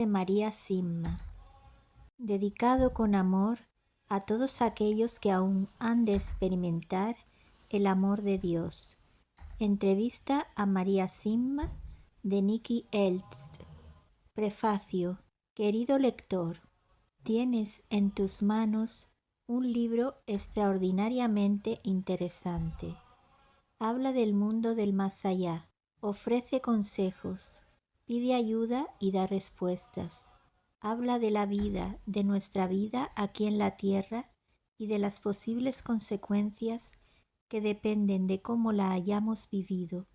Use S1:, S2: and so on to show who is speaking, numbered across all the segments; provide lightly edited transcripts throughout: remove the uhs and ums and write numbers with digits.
S1: de María Simma, dedicado con amor a todos aquellos que aún han de experimentar el amor de Dios. Entrevista a María Simma de Nikki Elst. Prefacio. Querido lector, tienes en tus manos un libro extraordinariamente interesante. Habla del mundo del más allá, ofrece consejos, pide ayuda y da respuestas. Habla de la vida, de nuestra vida aquí en la tierra y de las posibles consecuencias que dependen de cómo la hayamos vivido.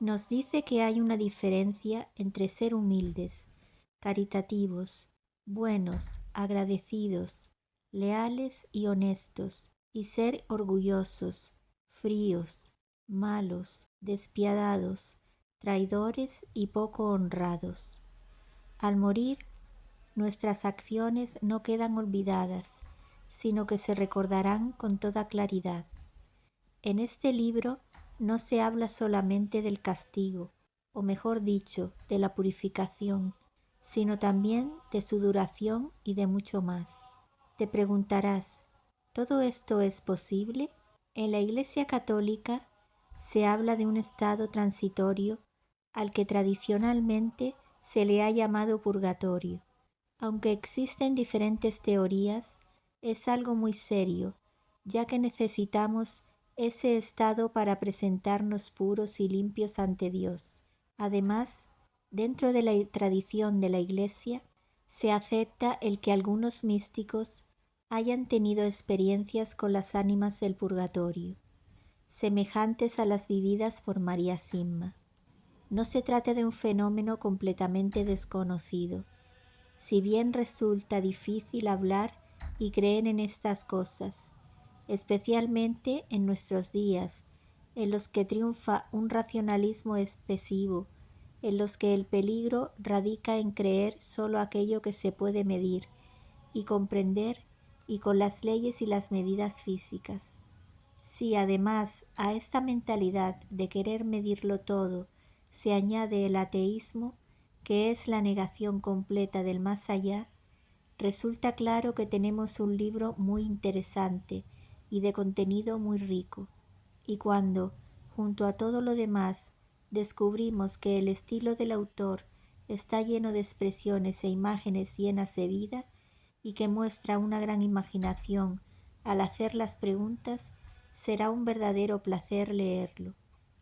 S1: Nos dice que hay una diferencia entre ser humildes, caritativos, buenos, agradecidos, leales y honestos, y ser orgullosos, fríos, malos, despiadados, traidores y poco honrados. Al morir, nuestras acciones no quedan olvidadas, sino que se recordarán con toda claridad. En este libro no se habla solamente del castigo, o mejor dicho, de la purificación, sino también de su duración y de mucho más. Te preguntarás, ¿todo esto es posible? En la Iglesia Católica se habla de un estado transitorio al que tradicionalmente se le ha llamado purgatorio. Aunque existen diferentes teorías, es algo muy serio, ya que necesitamos ese estado para presentarnos puros y limpios ante Dios. Además, dentro de la tradición de la Iglesia, se acepta el que algunos místicos hayan tenido experiencias con las ánimas del purgatorio, semejantes a las vividas por María Simma. No se trata de un fenómeno completamente desconocido. Si bien resulta difícil hablar y creer en estas cosas, especialmente en nuestros días, en los que triunfa un racionalismo excesivo, en los que el peligro radica en creer solo aquello que se puede medir y comprender y con las leyes y las medidas físicas. Si además a esta mentalidad de querer medirlo todo se añade el ateísmo, que es la negación completa del más allá, resulta claro que tenemos un libro muy interesante y de contenido muy rico. Y cuando, junto a todo lo demás, descubrimos que el estilo del autor está lleno de expresiones e imágenes llenas de vida y que muestra una gran imaginación al hacer las preguntas, será un verdadero placer leerlo.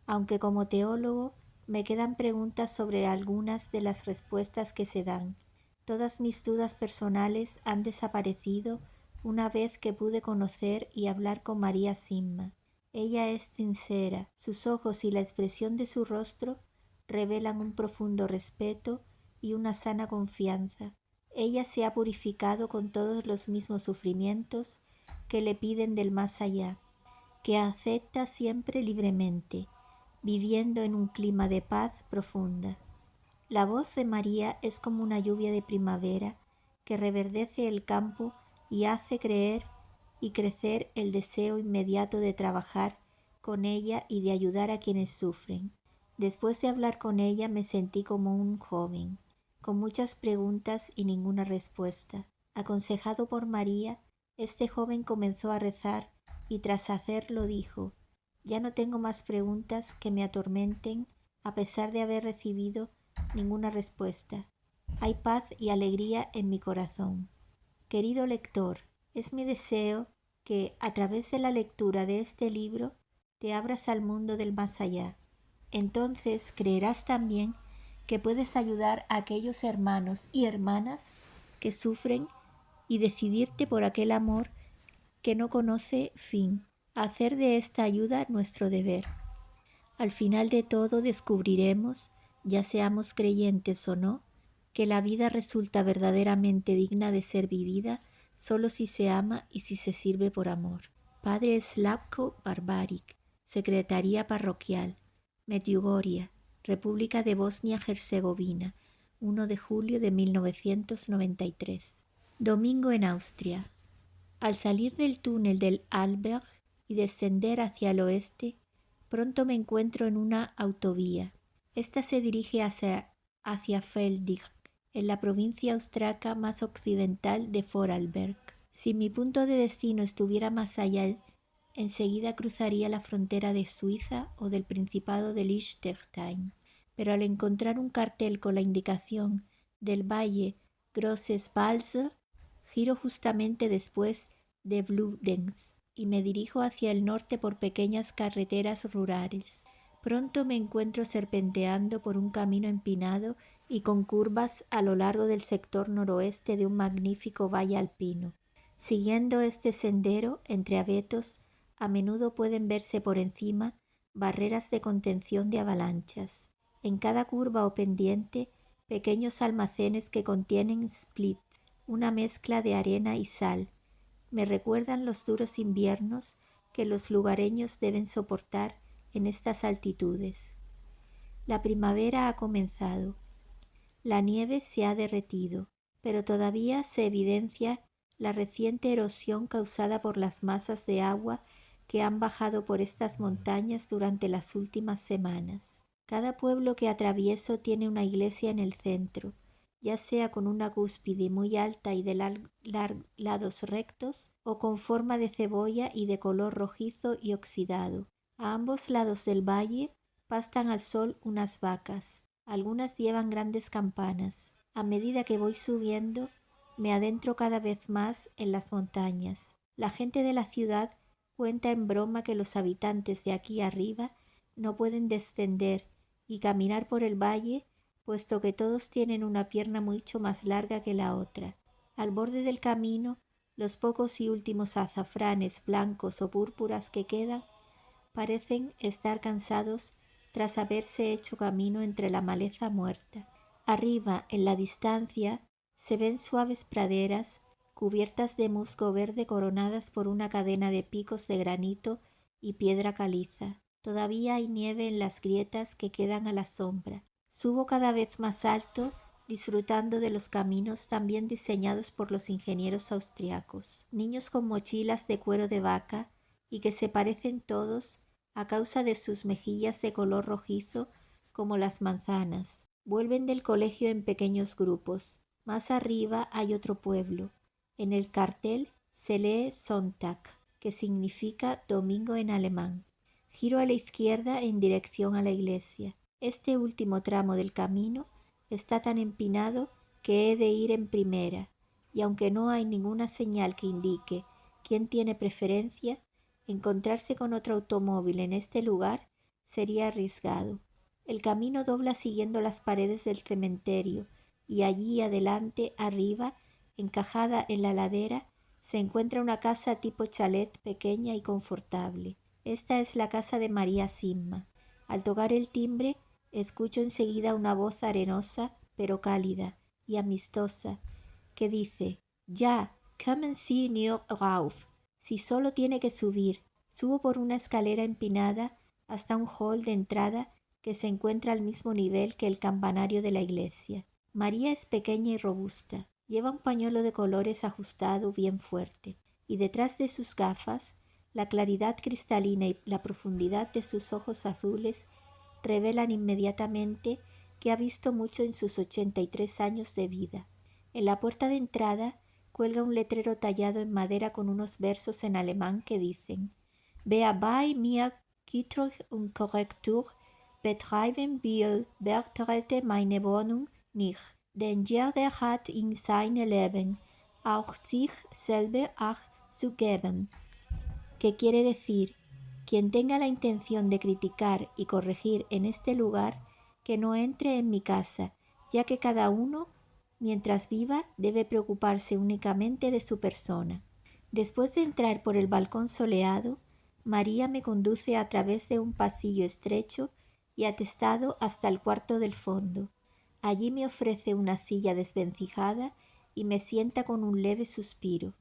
S1: Aunque como teólogo me quedan preguntas sobre algunas de las respuestas que se dan. Todas mis dudas personales han desaparecido una vez que pude conocer y hablar con María Simma. Ella es sincera, sus ojos y la expresión de su rostro revelan un profundo respeto y una sana confianza. Ella se ha purificado con todos los mismos sufrimientos que le piden del más allá, que acepta siempre libremente, viviendo en un clima de paz profunda. La voz de María es como una lluvia de primavera que reverdece el campo y hace creer y crecer el deseo inmediato de trabajar con ella y de ayudar a quienes sufren. Después de hablar con ella me sentí como un joven, con muchas preguntas y ninguna respuesta. Aconsejado por María, este joven comenzó a rezar y tras hacerlo dijo: «Ya no tengo más preguntas que me atormenten a pesar de haber recibido ninguna respuesta. Hay paz y alegría en mi corazón». Querido lector, es mi deseo que, a través de la lectura de este libro, te abras al mundo del más allá. Entonces creerás también que puedes ayudar a aquellos hermanos y hermanas que sufren y decidirte por aquel amor que no conoce fin, hacer de esta ayuda nuestro deber. Al final de todo descubriremos, ya seamos creyentes o no, que la vida resulta verdaderamente digna de ser vivida solo si se ama y si se sirve por amor. Padre Slavko Barbaric, Secretaría Parroquial, Medjugorje, República de Bosnia-Herzegovina, 1 de julio de 1993. Domingo en Austria. Al salir del túnel del Arlberg y descender hacia el oeste, pronto me encuentro en una autovía. Esta se dirige hacia Feldkirch. en la provincia austriaca más occidental de Vorarlberg. Si mi punto de destino estuviera más allá, enseguida cruzaría la frontera de Suiza o del Principado de Liechtenstein. Pero al encontrar un cartel con la indicación del valle Grosses Balse, giro justamente después de Bludenz y me dirijo hacia el norte por pequeñas carreteras rurales. Pronto me encuentro serpenteando por un camino empinado y con curvas a lo largo del sector noroeste de un magnífico valle alpino. Siguiendo este sendero entre abetos, a menudo pueden verse por encima barreras de contención de avalanchas. En cada curva o pendiente, pequeños almacenes que contienen split, una mezcla de arena y sal. Me recuerdan los duros inviernos que los lugareños deben soportar en estas altitudes. La primavera ha comenzado. La nieve se ha derretido, pero todavía se evidencia la reciente erosión causada por las masas de agua que han bajado por estas montañas durante las últimas semanas. Cada pueblo que atravieso tiene una iglesia en el centro, ya sea con una cúspide muy alta y de lados rectos, o con forma de cebolla y de color rojizo y oxidado. A ambos lados del valle pastan al sol unas vacas. Algunas llevan grandes campanas. A medida que voy subiendo, me adentro cada vez más en las montañas. La gente de la ciudad cuenta en broma que los habitantes de aquí arriba no pueden descender y caminar por el valle, puesto que todos tienen una pierna mucho más larga que la otra. Al borde del camino, los pocos y últimos azafranes blancos o púrpuras que quedan parecen estar cansados tras haberse hecho camino entre la maleza muerta. Arriba, en la distancia, se ven suaves praderas cubiertas de musgo verde coronadas por una cadena de picos de granito y piedra caliza. Todavía hay nieve en las grietas que quedan a la sombra. Subo cada vez más alto, disfrutando de los caminos también diseñados por los ingenieros austriacos. Niños con mochilas de cuero de vaca y que se parecen todos a causa de sus mejillas de color rojizo como las manzanas. Vuelven del colegio en pequeños grupos. Más arriba hay otro pueblo. En el cartel se lee Sonntag, que significa domingo en alemán. Giro a la izquierda en dirección a la iglesia. Este último tramo del camino está tan empinado que he de ir en primera, y aunque no hay ninguna señal que indique quién tiene preferencia, encontrarse con otro automóvil en este lugar sería arriesgado. El camino dobla siguiendo las paredes del cementerio y allí adelante, arriba, encajada en la ladera, se encuentra una casa tipo chalet pequeña y confortable. Esta es la casa de María Simma. Al tocar el timbre, escucho enseguida una voz arenosa, pero cálida y amistosa, que dice: «Ya, kommen Sie nur rauf». Si solo tiene que subir, subo por una escalera empinada hasta un hall de entrada que se encuentra al mismo nivel que el campanario de la iglesia. María es pequeña y robusta. Lleva un pañuelo de colores ajustado bien fuerte, y detrás de sus gafas, la claridad cristalina y la profundidad de sus ojos azules revelan inmediatamente que ha visto mucho en sus 83 años de vida. En la puerta de entrada cuelga un letrero tallado en madera con unos versos en alemán que dicen: «Wer bei mir Kittrung und Korrektur betreiben will, betrete meine Wohnung nicht, denn jeder hat in seinem Leben auch sich selber Acht zu geben», que quiere decir: quien tenga la intención de criticar y corregir en este lugar, que no entre en mi casa, ya que cada uno, mientras viva, debe preocuparse únicamente de su persona. Después de entrar por el balcón soleado, María me conduce a través de un pasillo estrecho y atestado hasta el cuarto del fondo. Allí me ofrece una silla desvencijada y me sienta con un leve suspiro.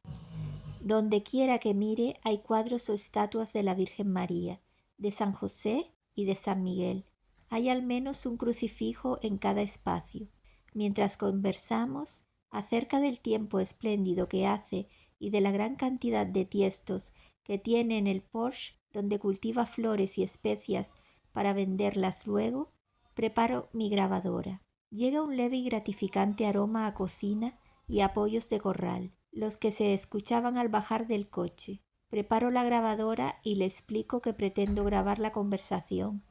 S1: Donde quiera que mire hay cuadros o estatuas de la Virgen María, de San José y de San Miguel. Hay al menos un crucifijo en cada espacio. Mientras conversamos acerca del tiempo espléndido que hace y de la gran cantidad de tiestos que tiene en el Porsche, donde cultiva flores y especias para venderlas luego, preparo mi grabadora. Llega un leve y gratificante aroma a cocina y a pollos de corral, los que se escuchaban al bajar del coche. Preparo la grabadora y le explico que pretendo grabar la conversación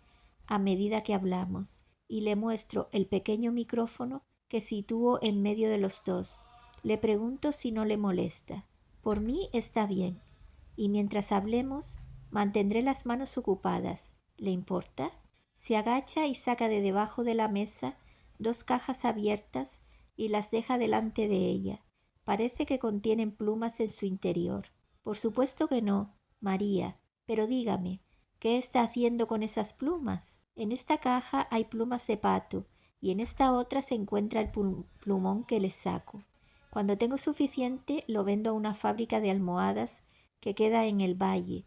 S1: a medida que hablamos, y le muestro el pequeño micrófono que sitúo en medio de los dos. Le pregunto si no le molesta. Por mí está bien, y mientras hablemos mantendré las manos ocupadas. ¿Le importa? Se agacha y saca de debajo de la mesa 2 cajas abiertas y las deja delante de ella. Parece que contienen plumas en su interior. Por supuesto que no, María, pero dígame, ¿qué está haciendo con esas plumas? En esta caja hay plumas de pato y en esta otra se encuentra el plumón que les saco. Cuando tengo suficiente lo vendo a una fábrica de almohadas que queda en el valle.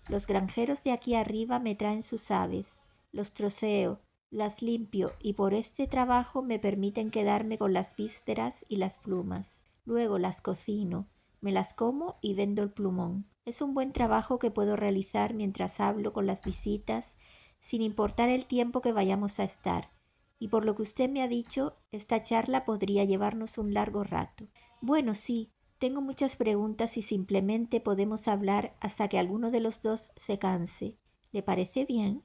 S1: Los granjeros de aquí arriba me traen sus aves, los troceo, las limpio y por este trabajo me permiten quedarme con las vísceras y las plumas. Luego las cocino, me las como y vendo el plumón. Es un buen trabajo que puedo realizar mientras hablo con las visitas, sin importar el tiempo que vayamos a estar. Y por lo que usted me ha dicho, esta charla podría llevarnos un largo rato. Bueno, sí, tengo muchas preguntas y simplemente podemos hablar hasta que alguno de los dos se canse. ¿Le parece bien?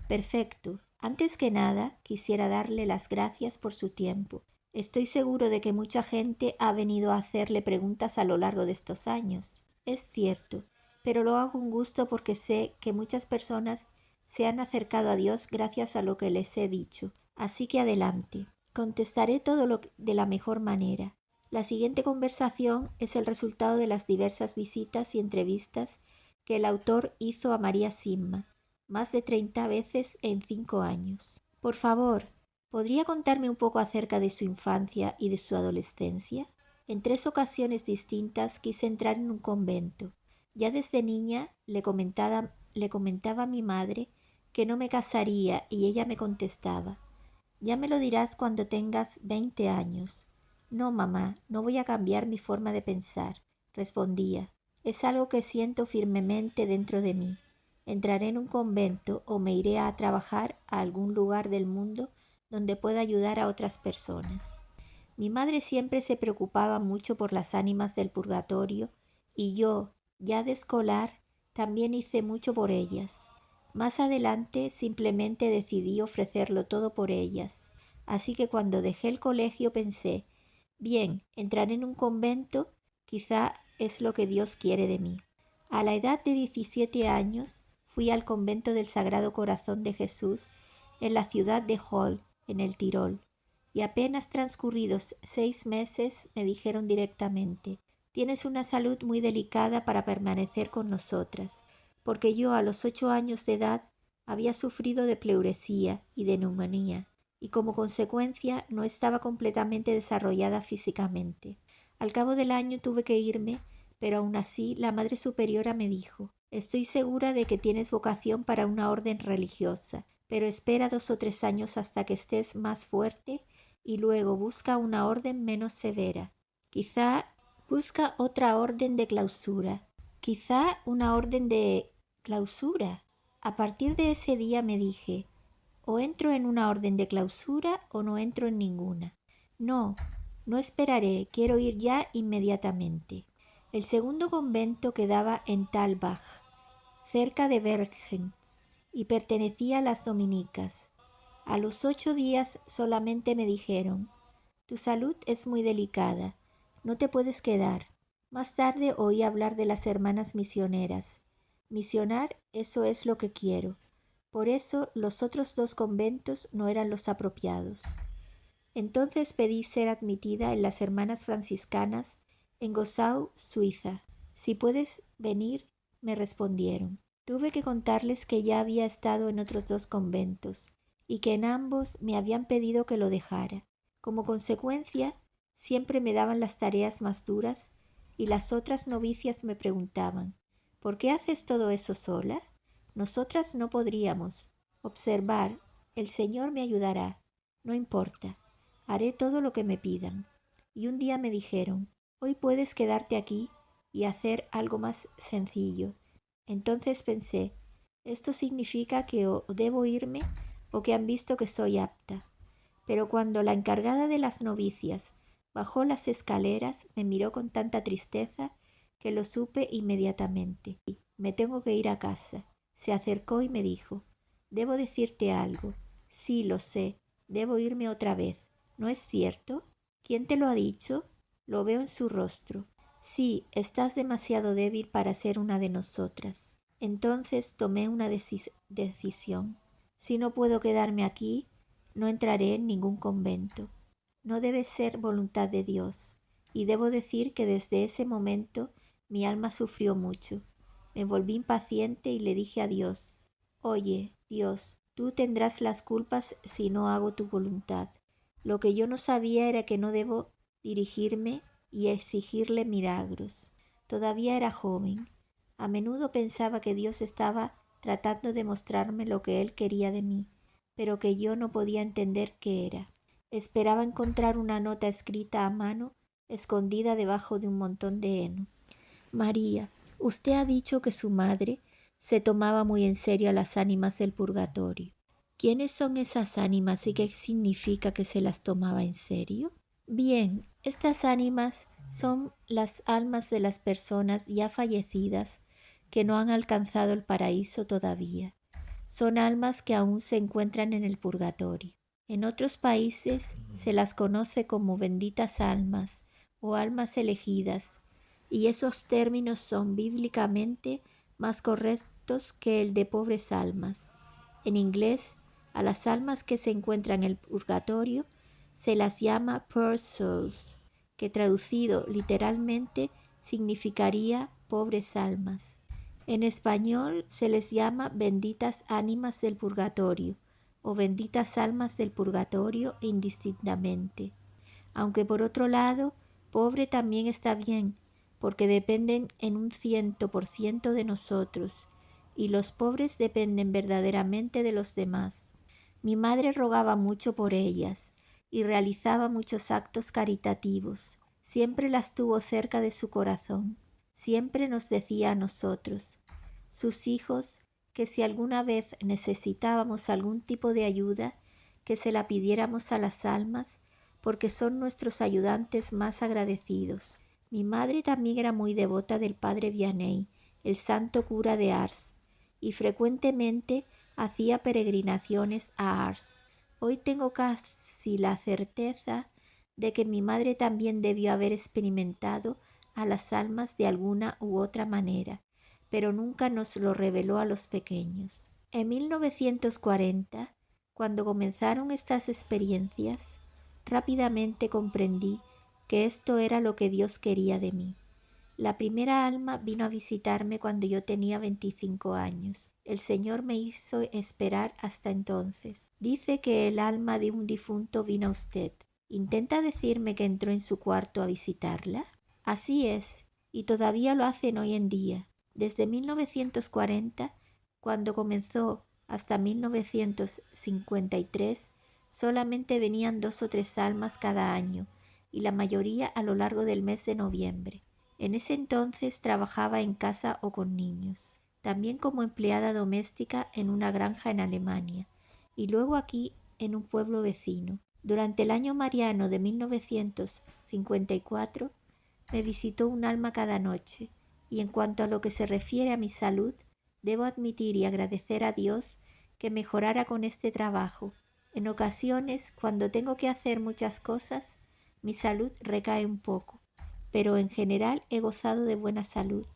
S1: Perfecto. Antes que nada, quisiera darle las gracias por su tiempo. Estoy seguro de que mucha gente ha venido a hacerle preguntas a lo largo de estos años. Es cierto, pero lo hago con gusto porque sé que muchas personas se han acercado a Dios gracias a lo que les he dicho. Así que adelante. Contestaré todo de la mejor manera. La siguiente conversación es el resultado de las diversas visitas y entrevistas que el autor hizo a María Simma, más de 30 veces en 5 años. Por favor, ¿podría contarme un poco acerca de su infancia y de su adolescencia? En 3 ocasiones distintas quise entrar en un convento. Ya desde niña le comentaba a mi madre que no me casaría y ella me contestaba: ya me lo dirás cuando tengas 20 años. No, mamá, no voy a cambiar mi forma de pensar, respondía. Es algo que siento firmemente dentro de mí. Entraré en un convento o me iré a trabajar a algún lugar del mundo donde pueda ayudar a otras personas. Mi madre siempre se preocupaba mucho por las ánimas del purgatorio y yo, ya de escolar, también hice mucho por ellas. Más adelante simplemente decidí ofrecerlo todo por ellas. Así que cuando dejé el colegio pensé, bien, entrar en un convento quizá es lo que Dios quiere de mí. A la edad de 17 años fui al convento del Sagrado Corazón de Jesús en la ciudad de Hall, en el Tirol, y apenas transcurridos 6 meses me dijeron directamente: tienes una salud muy delicada para permanecer con nosotras, porque yo a los 8 años de edad había sufrido de pleuresía y de neumonía, y como consecuencia no estaba completamente desarrollada físicamente. Al cabo del año tuve que irme, pero aún así la Madre Superiora me dijo: estoy segura de que tienes vocación para una orden religiosa, pero espera 2 o 3 años hasta que estés más fuerte y luego busca una orden menos severa. Quizá busca otra orden de clausura. Quizá una orden de clausura. A partir de ese día me dije: o entro en una orden de clausura o no entro en ninguna. No, no esperaré, quiero ir ya inmediatamente. El segundo convento quedaba en Talbach, cerca de Bergen, y pertenecía a las dominicas. A los 8 días solamente me dijeron: tu salud es muy delicada, no te puedes quedar. Más tarde oí hablar de las hermanas misioneras. Misionar, eso es lo que quiero. Por eso los otros 2 conventos no eran los apropiados. Entonces pedí ser admitida en las hermanas franciscanas en Gossau, Suiza. Si puedes venir, me respondieron. Tuve que contarles que ya había estado en otros 2 conventos y que en ambos me habían pedido que lo dejara. Como consecuencia, siempre me daban las tareas más duras y las otras novicias me preguntaban: ¿por qué haces todo eso sola? Nosotras no podríamos. Observar, el Señor me ayudará. No importa. Haré todo lo que me pidan. Y un día me dijeron: hoy puedes quedarte aquí y hacer algo más sencillo. Entonces pensé: esto significa que o debo irme o que han visto que soy apta. Pero cuando la encargada de las novicias bajó las escaleras, me miró con tanta tristeza que lo supe inmediatamente. Me tengo que ir a casa. Se acercó y me dijo: «Debo decirte algo». «Sí, lo sé. Debo irme otra vez. ¿No es cierto?» «¿Quién te lo ha dicho?» «Lo veo en su rostro». «Sí, estás demasiado débil para ser una de nosotras». Entonces tomé una decisión. Si no puedo quedarme aquí, no entraré en ningún convento. No debe ser voluntad de Dios. Y debo decir que desde ese momento mi alma sufrió mucho. Me volví impaciente y le dije a Dios: «Oye, Dios, tú tendrás las culpas si no hago tu voluntad». Lo que yo no sabía era que no debo dirigirme y exigirle milagros. Todavía era joven. A menudo pensaba que Dios estaba tratando de mostrarme lo que Él quería de mí, pero que yo no podía entender qué era. Esperaba encontrar una nota escrita a mano, escondida debajo de un montón de heno. «María, usted ha dicho que su madre se tomaba muy en serio a las ánimas del purgatorio. ¿Quiénes son esas ánimas y qué significa que se las tomaba en serio?» «Bien, estas ánimas son las almas de las personas ya fallecidas que no han alcanzado el paraíso todavía. Son almas que aún se encuentran en el purgatorio. En otros países se las conoce como benditas almas o almas elegidas, y esos términos son bíblicamente más correctos que el de pobres almas. En inglés, a las almas que se encuentran en el purgatorio se las llama poor souls, que traducido literalmente significaría pobres almas. En español se les llama benditas ánimas del purgatorio o benditas almas del purgatorio indistintamente. Aunque por otro lado, pobre también está bien, porque dependen en un 100% de nosotros, y los pobres dependen verdaderamente de los demás. Mi madre rogaba mucho por ellas y realizaba muchos actos caritativos. Siempre las tuvo cerca de su corazón. Siempre nos decía a nosotros, sus hijos, que si alguna vez necesitábamos algún tipo de ayuda, que se la pidiéramos a las almas, porque son nuestros ayudantes más agradecidos. Mi madre también era muy devota del padre Vianney, el santo cura de Ars, y frecuentemente hacía peregrinaciones a Ars. Hoy tengo casi la certeza de que mi madre también debió haber experimentado a las almas de alguna u otra manera, pero nunca nos lo reveló a los pequeños. En 1940, cuando comenzaron estas experiencias, rápidamente comprendí que esto era lo que Dios quería de mí. La primera alma vino a visitarme cuando yo tenía 25 años. El Señor me hizo esperar hasta entonces. Dice que el alma de un difunto vino a usted. ¿Intenta decirme que entró en su cuarto a visitarla? Así es, y todavía lo hacen hoy en día. Desde 1940, cuando comenzó, hasta 1953, solamente venían 2 o 3 almas cada año, y la mayoría a lo largo del mes de noviembre. En ese entonces trabajaba en casa o con niños, también como empleada doméstica en una granja en Alemania, y luego aquí en un pueblo vecino. Durante el año mariano de 1954 me visitó un alma cada noche, y en cuanto a lo que se refiere a mi salud, debo admitir y agradecer a Dios que mejorara con este trabajo. En ocasiones, cuando tengo que hacer muchas cosas, mi salud recae un poco, pero en general he gozado de buena salud.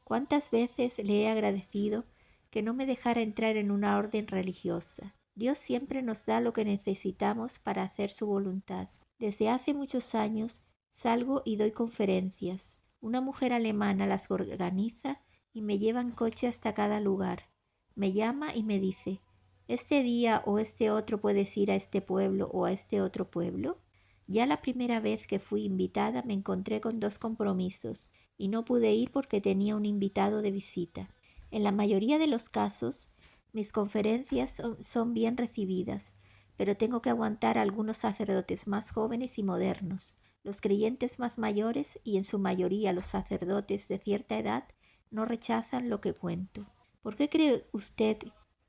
S1: ¿Cuántas veces le he agradecido que no me dejara entrar en una orden religiosa? Dios siempre nos da lo que necesitamos para hacer su voluntad. Desde hace muchos años salgo y doy conferencias. Una mujer alemana las organiza y me lleva en coche hasta cada lugar. Me llama y me dice: «¿Este día o este otro puedes ir a este pueblo o a este otro pueblo?». Ya la primera vez que fui invitada me encontré con 2 compromisos y no pude ir porque tenía un invitado de visita. En la mayoría de los casos, mis conferencias son bien recibidas, pero tengo que aguantar a algunos sacerdotes más jóvenes y modernos. Los creyentes más mayores, y en su mayoría los sacerdotes de cierta edad, no rechazan lo que cuento. ¿Por qué cree usted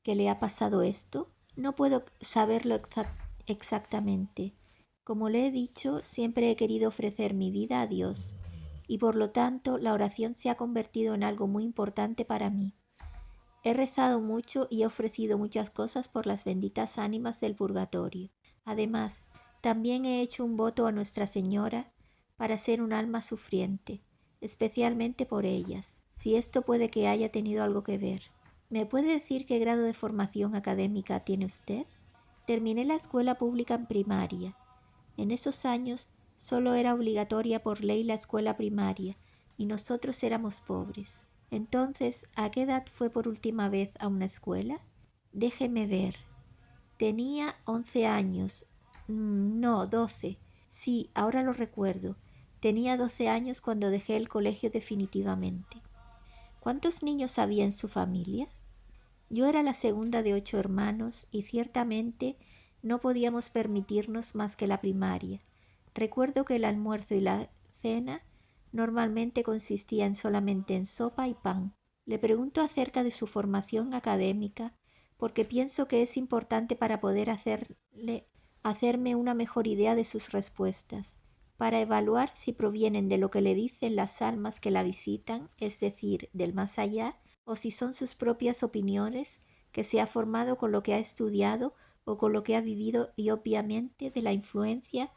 S1: que le ha pasado esto? No puedo saberlo Exactamente. Como le he dicho, siempre he querido ofrecer mi vida a Dios, y por lo tanto la oración se ha convertido en algo muy importante para mí. He rezado mucho y he ofrecido muchas cosas por las benditas ánimas del purgatorio. Además, también he hecho un voto a Nuestra Señora para ser un alma sufriente, especialmente por ellas, si esto puede que haya tenido algo que ver. ¿Me puede decir qué grado de formación académica tiene usted? Terminé la escuela pública en primaria. En esos años solo era obligatoria por ley la escuela primaria y nosotros éramos pobres. Entonces, ¿a qué edad fue por última vez a una escuela? Déjeme ver. Tenía 11 años. No, 12. Sí, ahora lo recuerdo. Tenía 12 años cuando dejé el colegio definitivamente. ¿Cuántos niños había en su familia? Yo era la segunda de 8 hermanos y ciertamente no podíamos permitirnos más que la primaria. Recuerdo que el almuerzo y la cena normalmente consistían solamente en sopa y pan. Le pregunto acerca de su formación académica porque pienso que es importante para poder hacerme una mejor idea de sus respuestas, para evaluar si provienen de lo que le dicen las almas que la visitan, es decir, del más allá, o si son sus propias opiniones que se ha formado con lo que ha estudiado o con lo que ha vivido y obviamente de la influencia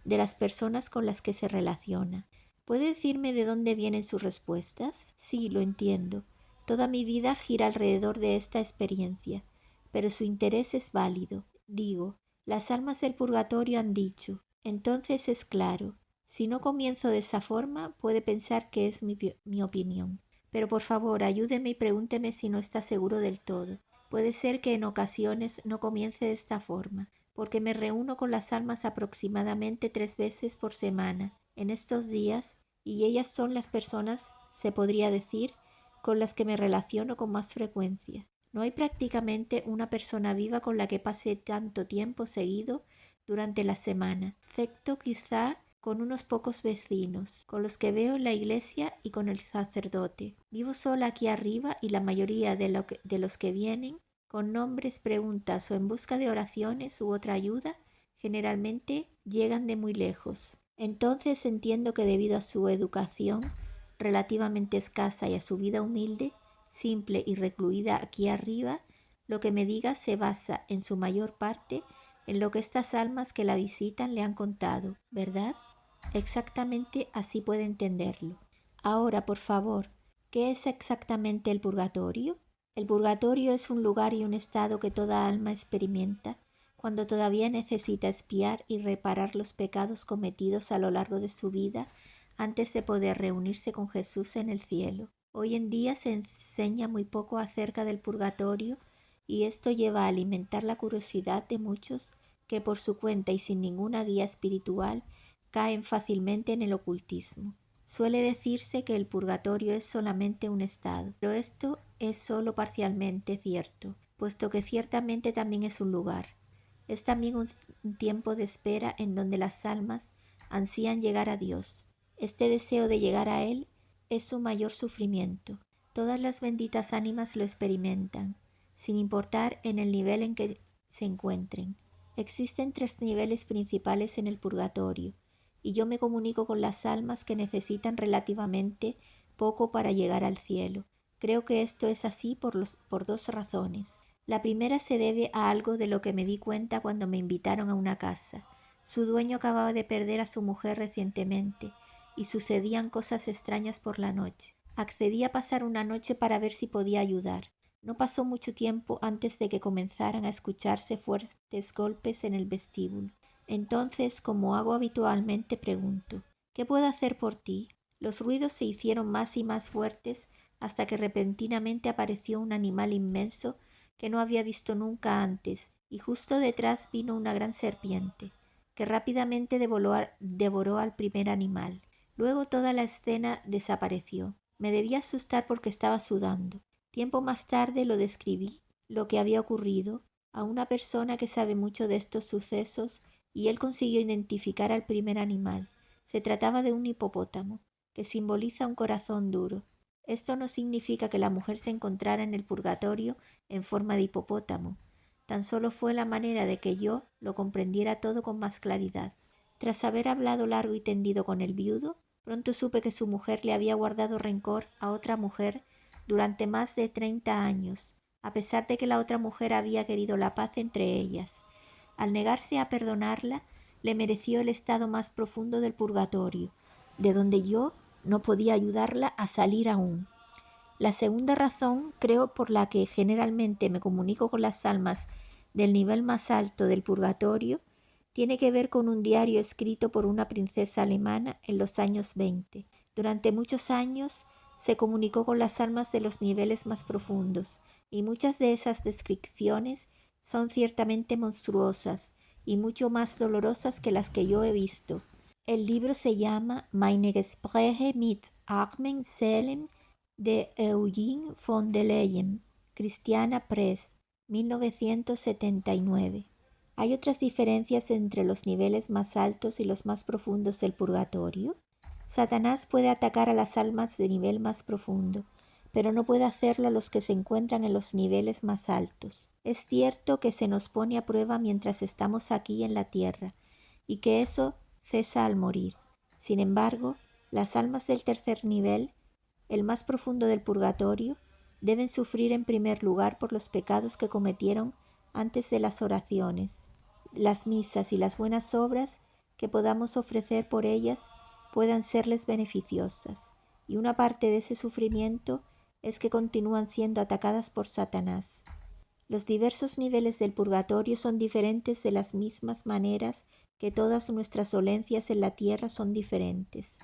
S1: de las personas con las que se relaciona. ¿Puede decirme de dónde vienen sus respuestas? Sí, lo entiendo. Toda mi vida gira alrededor de esta experiencia, pero su interés es válido. Digo, las almas del purgatorio han dicho. Entonces es claro. Si no comienzo de esa forma, puede pensar que es mi opinión. Pero por favor, ayúdeme y pregúnteme si no está seguro del todo. Puede ser que en ocasiones no comience de esta forma, porque me reúno con las almas aproximadamente 3 veces por semana en estos días, y ellas son las personas, se podría decir, con las que me relaciono con más frecuencia. No hay prácticamente una persona viva con la que pase tanto tiempo seguido durante la semana, excepto quizá con unos pocos vecinos, con los que veo en la iglesia y con el sacerdote. Vivo sola aquí arriba y la mayoría de los que vienen con nombres, preguntas o en busca de oraciones u otra ayuda, generalmente llegan de muy lejos. Entonces entiendo que debido a su educación relativamente escasa y a su vida humilde, simple y recluida aquí arriba, lo que me diga se basa en su mayor parte en lo que estas almas que la visitan le han contado, ¿verdad? Exactamente así puede entenderlo. Ahora, por favor, ¿qué es exactamente el purgatorio? El purgatorio es un lugar y un estado que toda alma experimenta cuando todavía necesita expiar y reparar los pecados cometidos a lo largo de su vida antes de poder reunirse con Jesús en el cielo. Hoy en día se enseña muy poco acerca del purgatorio y esto lleva a alimentar la curiosidad de muchos que por su cuenta y sin ninguna guía espiritual caen fácilmente en el ocultismo. Suele decirse que el purgatorio es solamente un estado, pero esto es solo parcialmente cierto, puesto que ciertamente también es un lugar. Es también un tiempo de espera en donde las almas ansían llegar a Dios. Este deseo de llegar a Él es su mayor sufrimiento. Todas las benditas ánimas lo experimentan, sin importar en el nivel en que se encuentren. Existen 3 niveles principales en el purgatorio, y yo me comunico con las almas que necesitan relativamente poco para llegar al cielo. Creo que esto es así por 2 razones. La primera se debe a algo de lo que me di cuenta cuando me invitaron a una casa. Su dueño acababa de perder a su mujer recientemente y sucedían cosas extrañas por la noche. Accedí a pasar una noche para ver si podía ayudar. No pasó mucho tiempo antes de que comenzaran a escucharse fuertes golpes en el vestíbulo. Entonces, como hago habitualmente, pregunto, ¿qué puedo hacer por ti? Los ruidos se hicieron más y más fuertes hasta que repentinamente apareció un animal inmenso que no había visto nunca antes, y justo detrás vino una gran serpiente, que rápidamente devoró al primer animal. Luego toda la escena desapareció. Me debía asustar porque estaba sudando. Tiempo más tarde lo describí, lo que había ocurrido, a una persona que sabe mucho de estos sucesos, y él consiguió identificar al primer animal. Se trataba de un hipopótamo, que simboliza un corazón duro. Esto no significa que la mujer se encontrara en el purgatorio en forma de hipopótamo. Tan solo fue la manera de que yo lo comprendiera todo con más claridad. Tras haber hablado largo y tendido con el viudo, pronto supe que su mujer le había guardado rencor a otra mujer durante más de 30 años, a pesar de que la otra mujer había querido la paz entre ellas. Al negarse a perdonarla, le mereció el estado más profundo del purgatorio, de donde yo no podía ayudarla a salir aún. La segunda razón, creo, por la que generalmente me comunico con las almas del nivel más alto del purgatorio, tiene que ver con un diario escrito por una princesa alemana en los años 20. Durante muchos años se comunicó con las almas de los niveles más profundos, y muchas de esas descripciones son ciertamente monstruosas y mucho más dolorosas que las que yo he visto. El libro se llama Meine Gespräche mit armen Seelen de Eugene von der Leyen, Christiana Press, 1979. ¿Hay otras diferencias entre los niveles más altos y los más profundos del purgatorio? Satanás puede atacar a las almas de nivel más profundo, pero no puede hacerlo a los que se encuentran en los niveles más altos. Es cierto que se nos pone a prueba mientras estamos aquí en la tierra, y que eso cesa al morir. Sin embargo, las almas del tercer nivel, el más profundo del purgatorio, deben sufrir en primer lugar por los pecados que cometieron antes de las oraciones, las misas y las buenas obras que podamos ofrecer por ellas puedan serles beneficiosas, y una parte de ese sufrimiento es que continúan siendo atacadas por Satanás. Los diversos niveles del purgatorio son diferentes de las mismas maneras que todas nuestras dolencias en la tierra son diferentes.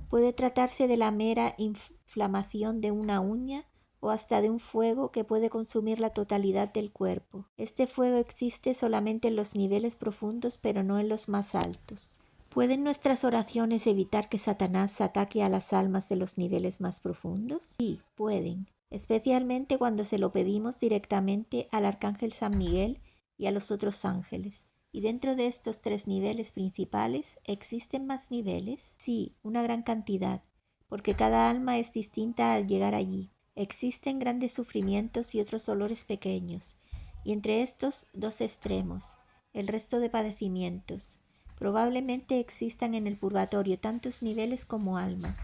S1: Puede tratarse de la mera inflamación de una uña o hasta de un fuego que puede consumir la totalidad del cuerpo. Este fuego existe solamente en los niveles profundos, pero no en los más altos. ¿Pueden nuestras oraciones evitar que Satanás ataque a las almas de los niveles más profundos? Sí, pueden, especialmente cuando se lo pedimos directamente al Arcángel San Miguel y a los otros ángeles. ¿Y dentro de estos 3 niveles principales existen más niveles? Sí, una gran cantidad, porque cada alma es distinta al llegar allí. Existen grandes sufrimientos y otros dolores pequeños, y entre estos 2 extremos, el resto de padecimientos. Probablemente existan en el purgatorio tantos niveles como almas,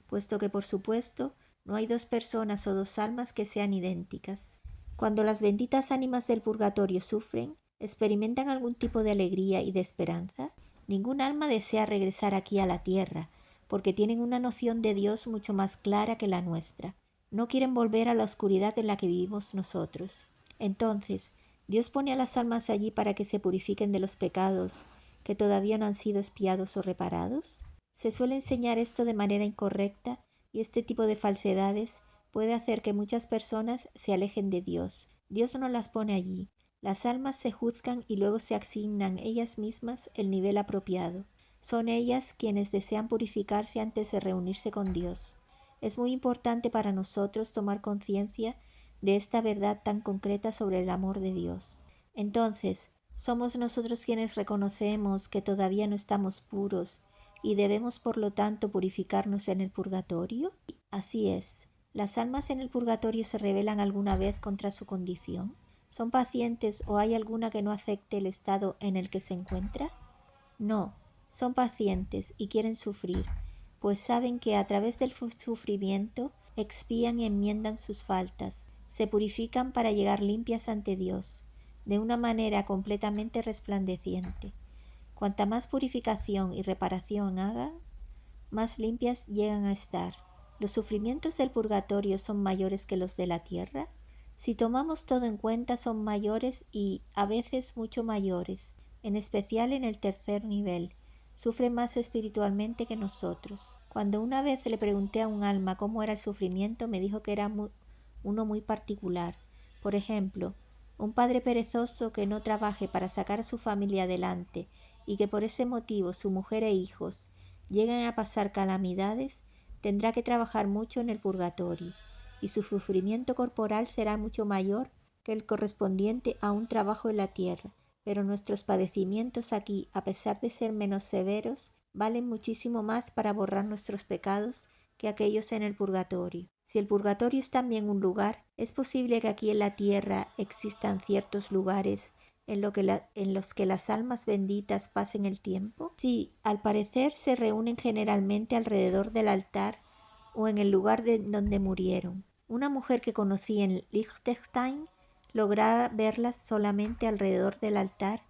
S1: puesto que por supuesto no hay 2 personas o 2 almas que sean idénticas. Cuando las benditas ánimas del purgatorio sufren, ¿experimentan algún tipo de alegría y de esperanza? Ningún alma desea regresar aquí a la tierra, porque tienen una noción de Dios mucho más clara que la nuestra. No quieren volver a la oscuridad en la que vivimos nosotros. Entonces, ¿Dios pone a las almas allí para que se purifiquen de los pecados que todavía no han sido expiados o reparados? Se suele enseñar esto de manera incorrecta, y este tipo de falsedades puede hacer que muchas personas se alejen de Dios. Dios no las pone allí. Las almas se juzgan y luego se asignan ellas mismas el nivel apropiado. Son ellas quienes desean purificarse antes de reunirse con Dios. Es muy importante para nosotros tomar conciencia de esta verdad tan concreta sobre el amor de Dios. Entonces, ¿somos nosotros quienes reconocemos que todavía no estamos puros y debemos por lo tanto purificarnos en el purgatorio? Así es. ¿Las almas en el purgatorio se rebelan alguna vez contra su condición? ¿Son pacientes o hay alguna que no acepte el estado en el que se encuentra? No, son pacientes y quieren sufrir, pues saben que a través del sufrimiento expían y enmiendan sus faltas, se purifican para llegar limpias ante Dios, de una manera completamente resplandeciente. Cuanta más purificación y reparación hagan, más limpias llegan a estar. ¿Los sufrimientos del purgatorio son mayores que los de la tierra? Si tomamos todo en cuenta, son mayores y a veces mucho mayores, en especial en el tercer nivel. Sufre más espiritualmente que nosotros. Cuando una vez le pregunté a un alma cómo era el sufrimiento, me dijo que era uno muy particular. Por ejemplo, un padre perezoso que no trabaje para sacar a su familia adelante y que por ese motivo su mujer e hijos lleguen a pasar calamidades, tendrá que trabajar mucho en el purgatorio, y su sufrimiento corporal será mucho mayor que el correspondiente a un trabajo en la tierra. Pero nuestros padecimientos aquí, a pesar de ser menos severos, valen muchísimo más para borrar nuestros pecados que aquellos en el purgatorio. Si el purgatorio es también un lugar, ¿es posible que aquí en la tierra existan ciertos lugares en los que las almas benditas pasen el tiempo? Sí, al parecer se reúnen generalmente alrededor del altar o en el lugar donde murieron. Una mujer que conocí en Liechtenstein lograba verlas solamente alrededor del altar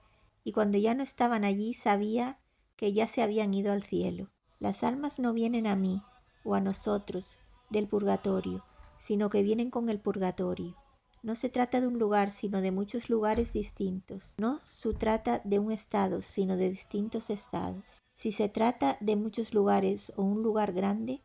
S1: y cuando ya no estaban allí sabía que ya se habían ido al cielo. Las almas no vienen a mí o a nosotros del purgatorio, sino que vienen con el purgatorio. No se trata de un lugar, sino de muchos lugares distintos. No se trata de un estado, sino de distintos estados. Si se trata de muchos lugares o un lugar grande,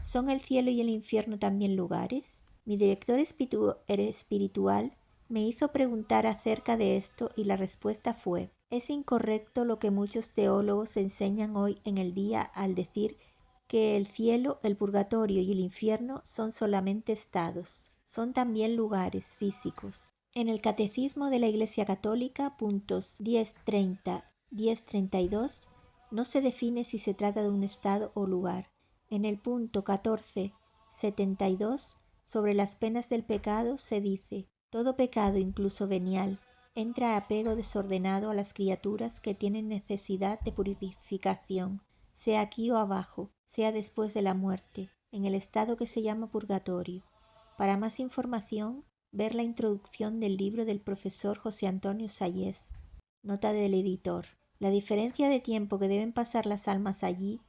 S1: ¿son el cielo y el infierno también lugares? Mi director espiritual me hizo preguntar acerca de esto y la respuesta fue: es incorrecto lo que muchos teólogos enseñan hoy en el día al decir que el cielo, el purgatorio y el infierno son solamente estados, son también lugares físicos. En el Catecismo de la Iglesia Católica, puntos 1030, 1032, no se define si se trata de un estado o lugar. En el punto 1472, sobre las penas del pecado, se dice: todo pecado, incluso venial, entra a apego desordenado a las criaturas que tienen necesidad de purificación, sea aquí o abajo, sea después de la muerte, en el estado que se llama purgatorio. Para más información, ver la introducción del libro del profesor José Antonio Sayés. Nota del editor. La diferencia de tiempo que deben pasar las almas allí,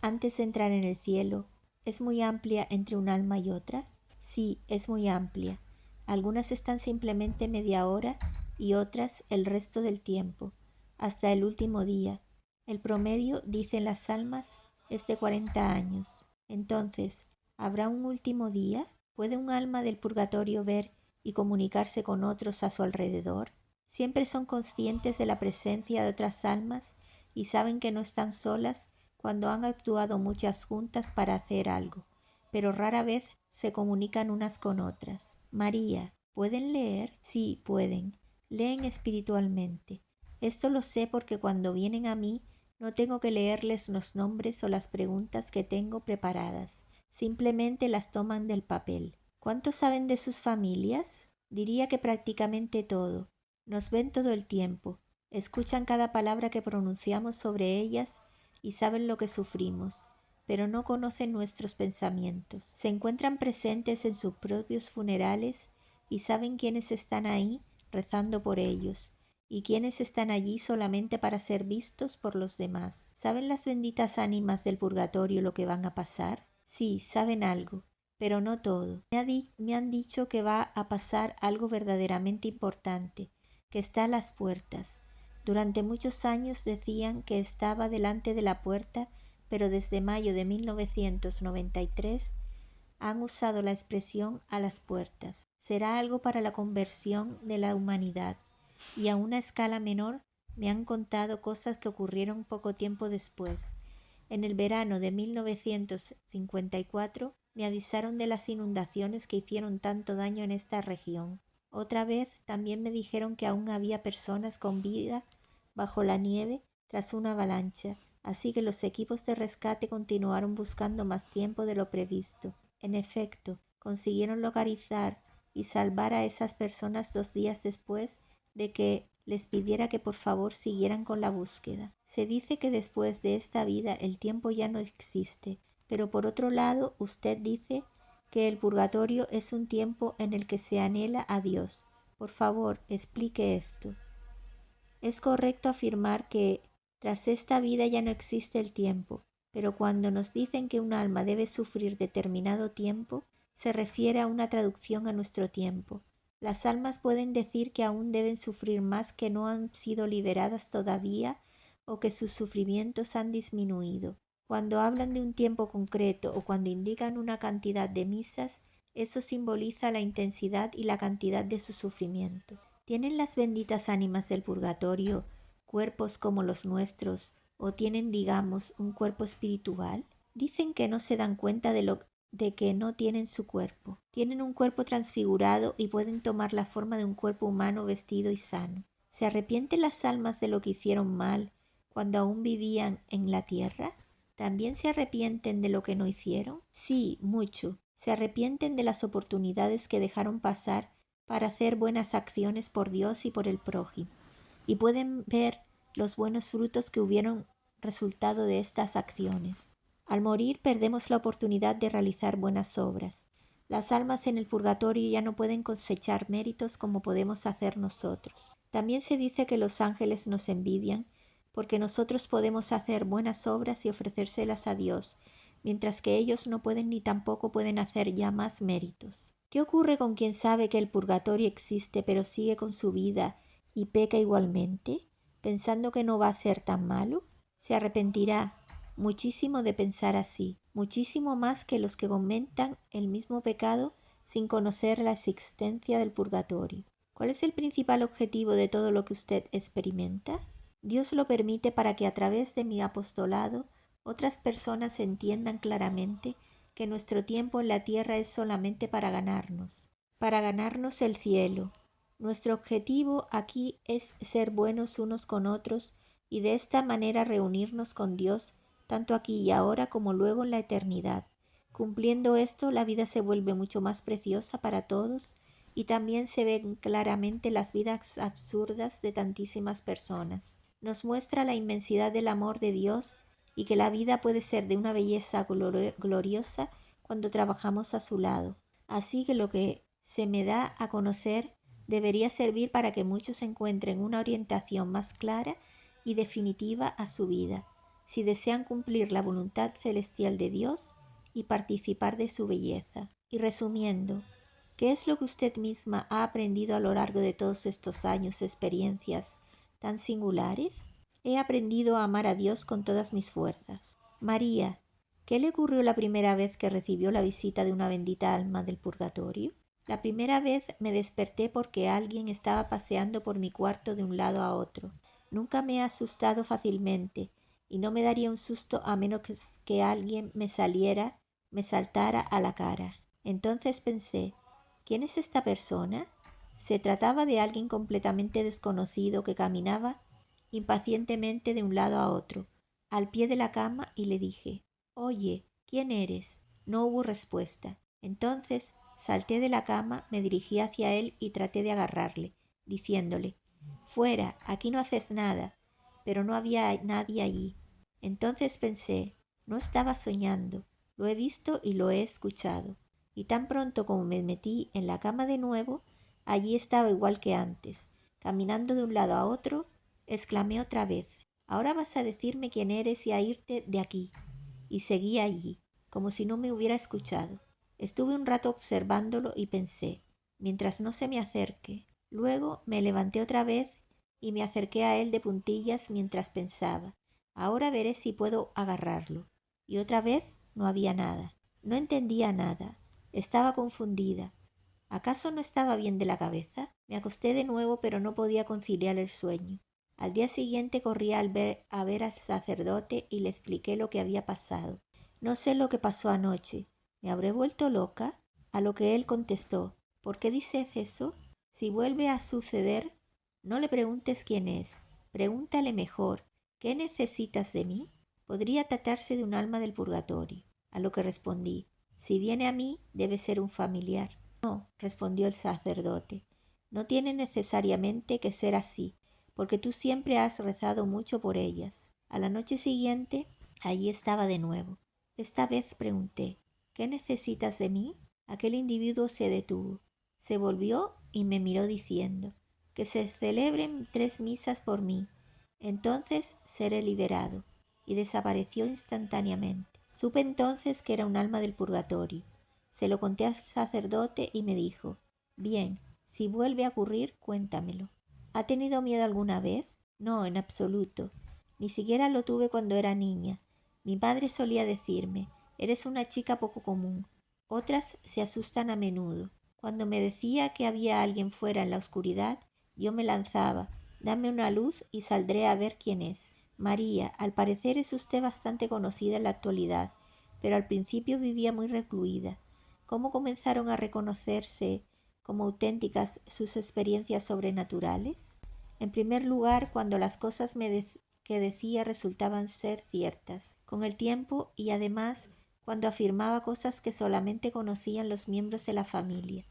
S1: antes de entrar en el cielo, ¿es muy amplia entre un alma y otra? Sí, es muy amplia. Algunas están simplemente media hora y otras el resto del tiempo, hasta el último día. El promedio, dicen las almas, es de 40 años. Entonces, ¿habrá un último día? ¿Puede un alma del purgatorio ver y comunicarse con otros a su alrededor? Siempre son conscientes de la presencia de otras almas y saben que no están solas cuando han actuado muchas juntas para hacer algo, pero rara vez se comunican unas con otras. María, ¿pueden leer? Sí, pueden. Leen espiritualmente. Esto lo sé porque cuando vienen a mí no tengo que leerles los nombres o las preguntas que tengo preparadas. Simplemente las toman del papel. ¿Cuánto saben de sus familias? Diría que prácticamente todo. Nos ven todo el tiempo. Escuchan cada palabra que pronunciamos sobre ellas y saben lo que sufrimos, pero no conocen nuestros pensamientos. Se encuentran presentes en sus propios funerales y saben quiénes están ahí rezando por ellos y quiénes están allí solamente para ser vistos por los demás. ¿Saben las benditas ánimas del purgatorio lo que van a pasar? Sí, saben algo, pero no todo. Me han dicho que va a pasar algo verdaderamente importante, que está a las puertas. Durante muchos años decían que estaba delante de la puerta, pero desde mayo de 1993 han usado la expresión a las puertas. Será algo para la conversión de la humanidad, y a una escala menor me han contado cosas que ocurrieron poco tiempo después. En el verano de 1954 me avisaron de las inundaciones que hicieron tanto daño en esta región. Otra vez también me dijeron que aún había personas con vida bajo la nieve tras una avalancha, así que los equipos de rescate continuaron buscando más tiempo de lo previsto. En efecto, consiguieron localizar y salvar a esas personas 2 días después de que les pidiera que por favor siguieran con la búsqueda. Se dice que después de esta vida el tiempo ya no existe, pero por otro lado usted dice que el purgatorio es un tiempo en el que se anhela a Dios. Por favor, explique esto. Es correcto afirmar que tras esta vida ya no existe el tiempo, pero cuando nos dicen que un alma debe sufrir determinado tiempo, se refiere a una traducción a nuestro tiempo. Las almas pueden decir que aún deben sufrir más, que no han sido liberadas todavía o que sus sufrimientos han disminuido. Cuando hablan de un tiempo concreto o cuando indican una cantidad de misas, eso simboliza la intensidad y la cantidad de su sufrimiento. ¿Tienen las benditas ánimas del purgatorio cuerpos como los nuestros o tienen, digamos, un cuerpo espiritual? Dicen que no se dan cuenta de que no tienen su cuerpo. Tienen un cuerpo transfigurado y pueden tomar la forma de un cuerpo humano vestido y sano. ¿Se arrepienten las almas de lo que hicieron mal cuando aún vivían en la tierra? ¿También se arrepienten de lo que no hicieron? Sí, mucho. Se arrepienten de las oportunidades que dejaron pasar para hacer buenas acciones por Dios y por el prójimo, y pueden ver los buenos frutos que hubieron resultado de estas acciones. Al morir perdemos la oportunidad de realizar buenas obras. Las almas en el purgatorio ya no pueden cosechar méritos como podemos hacer nosotros. También se dice que los ángeles nos envidian porque nosotros podemos hacer buenas obras y ofrecérselas a Dios, mientras que ellos no pueden ni tampoco pueden hacer ya más méritos. ¿Qué ocurre con quien sabe que el purgatorio existe pero sigue con su vida y peca igualmente, pensando que no va a ser tan malo? Se arrepentirá muchísimo de pensar así, muchísimo más que los que comentan el mismo pecado sin conocer la existencia del purgatorio. ¿Cuál es el principal objetivo de todo lo que usted experimenta? Dios lo permite para que a través de mi apostolado otras personas entiendan claramente que nuestro tiempo en la tierra es solamente para ganarnos el cielo. Nuestro objetivo aquí es ser buenos unos con otros y de esta manera reunirnos con Dios tanto aquí y ahora como luego en la eternidad. Cumpliendo esto, la vida se vuelve mucho más preciosa para todos y también se ven claramente las vidas absurdas de tantísimas personas. Nos muestra la inmensidad del amor de Dios y que la vida puede ser de una belleza gloriosa cuando trabajamos a su lado. Así que lo que se me da a conocer debería servir para que muchos encuentren una orientación más clara y definitiva a su vida, si desean cumplir la voluntad celestial de Dios y participar de su belleza. Y resumiendo, ¿qué es lo que usted misma ha aprendido a lo largo de todos estos años de experiencias tan singulares? He aprendido a amar a Dios con todas mis fuerzas. María, ¿qué le ocurrió la primera vez que recibió la visita de una bendita alma del purgatorio? La primera vez me desperté porque alguien estaba paseando por mi cuarto de un lado a otro. Nunca me he asustado fácilmente y no me daría un susto a menos que alguien me saltara a la cara. Entonces pensé, ¿quién es esta persona? Se trataba de alguien completamente desconocido que caminaba impacientemente de un lado a otro, al pie de la cama, y le dije, «Oye, ¿quién eres?». No hubo respuesta. Entonces salté de la cama, me dirigí hacia él y traté de agarrarle, diciéndole, «Fuera, aquí no haces nada». Pero no había nadie allí. Entonces pensé, no estaba soñando, lo he visto y lo he escuchado. Y tan pronto como me metí en la cama de nuevo, allí estaba igual que antes, caminando de un lado a otro. Exclamé otra vez, «Ahora vas a decirme quién eres y a irte de aquí». Y seguí allí, como si no me hubiera escuchado. Estuve un rato observándolo y pensé, mientras no se me acerque. Luego me levanté otra vez y me acerqué a él de puntillas mientras pensaba, «Ahora veré si puedo agarrarlo». Y otra vez no había nada. No entendía nada. Estaba confundida. ¿Acaso no estaba bien de la cabeza? Me acosté de nuevo, pero no podía conciliar el sueño. Al día siguiente corrí a ver al sacerdote y le expliqué lo que había pasado. «No sé lo que pasó anoche. ¿Me habré vuelto loca?». A lo que él contestó, «¿Por qué dices eso? Si vuelve a suceder, no le preguntes quién es. Pregúntale mejor, ¿qué necesitas de mí?». Podría tratarse de un alma del purgatorio. A lo que respondí, «Si viene a mí, debe ser un familiar». «No», respondió el sacerdote, «no tiene necesariamente que ser así, porque tú siempre has rezado mucho por ellas». A la noche siguiente, allí estaba de nuevo. Esta vez pregunté, «¿Qué necesitas de mí?». Aquel individuo se detuvo, se volvió y me miró diciendo, «Que se celebren 3 misas por mí, entonces seré liberado», y desapareció instantáneamente. Supe entonces que era un alma del purgatorio. Se lo conté al sacerdote y me dijo, «Bien, si vuelve a ocurrir, cuéntamelo». «¿Ha tenido miedo alguna vez?». «No, en absoluto. Ni siquiera lo tuve cuando era niña. Mi madre solía decirme, «Eres una chica poco común». Otras se asustan a menudo. Cuando me decía que había alguien fuera en la oscuridad, yo me lanzaba, «Dame una luz y saldré a ver quién es». «María, al parecer es usted bastante conocida en la actualidad, pero al principio vivía muy recluida. ¿Cómo comenzaron a reconocerse como auténticas sus experiencias sobrenaturales?». «En primer lugar, cuando las cosas que decía resultaban ser ciertas. Con el tiempo y además cuando afirmaba cosas que solamente conocían los miembros de la familia.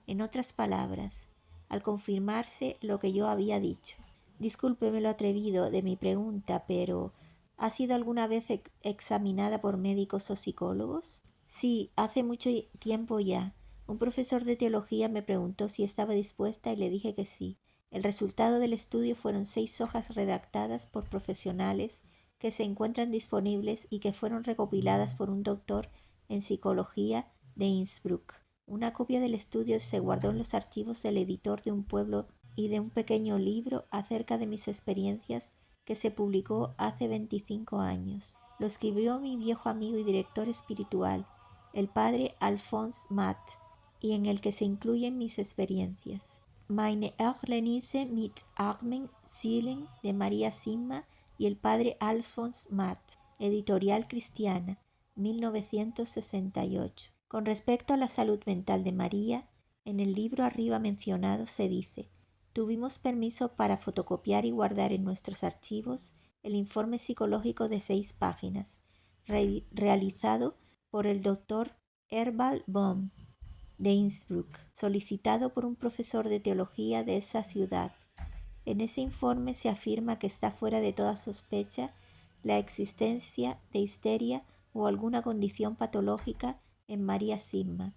S1: En otras palabras, al confirmarse lo que yo había dicho. Discúlpeme lo atrevido de mi pregunta, pero ¿ha sido alguna vez examinada por médicos o psicólogos? Sí, hace mucho tiempo ya. Un profesor de teología me preguntó si estaba dispuesta y le dije que sí. El resultado del estudio fueron 6 hojas redactadas por profesionales que se encuentran disponibles y que fueron recopiladas por un doctor en psicología de Innsbruck. Una copia del estudio se guardó en los archivos del editor de un pueblo y de un pequeño libro acerca de mis experiencias que se publicó hace 25 años. Lo escribió mi viejo amigo y director espiritual, el padre Alphonse Matt, y en el que se incluyen mis experiencias. Meine Erlebnisse mit armen Seelen de María Simma y el padre Alphonse Matt, editorial cristiana, 1968. Con respecto a la salud mental de María, en el libro arriba mencionado se dice: tuvimos permiso para fotocopiar y guardar en nuestros archivos el informe psicológico de 6 páginas, realizado por el Dr. Herbal Bohm de Innsbruck, solicitado por un profesor de teología de esa ciudad. En ese informe se afirma que está fuera de toda sospecha la existencia de histeria o alguna condición patológica en María Simma.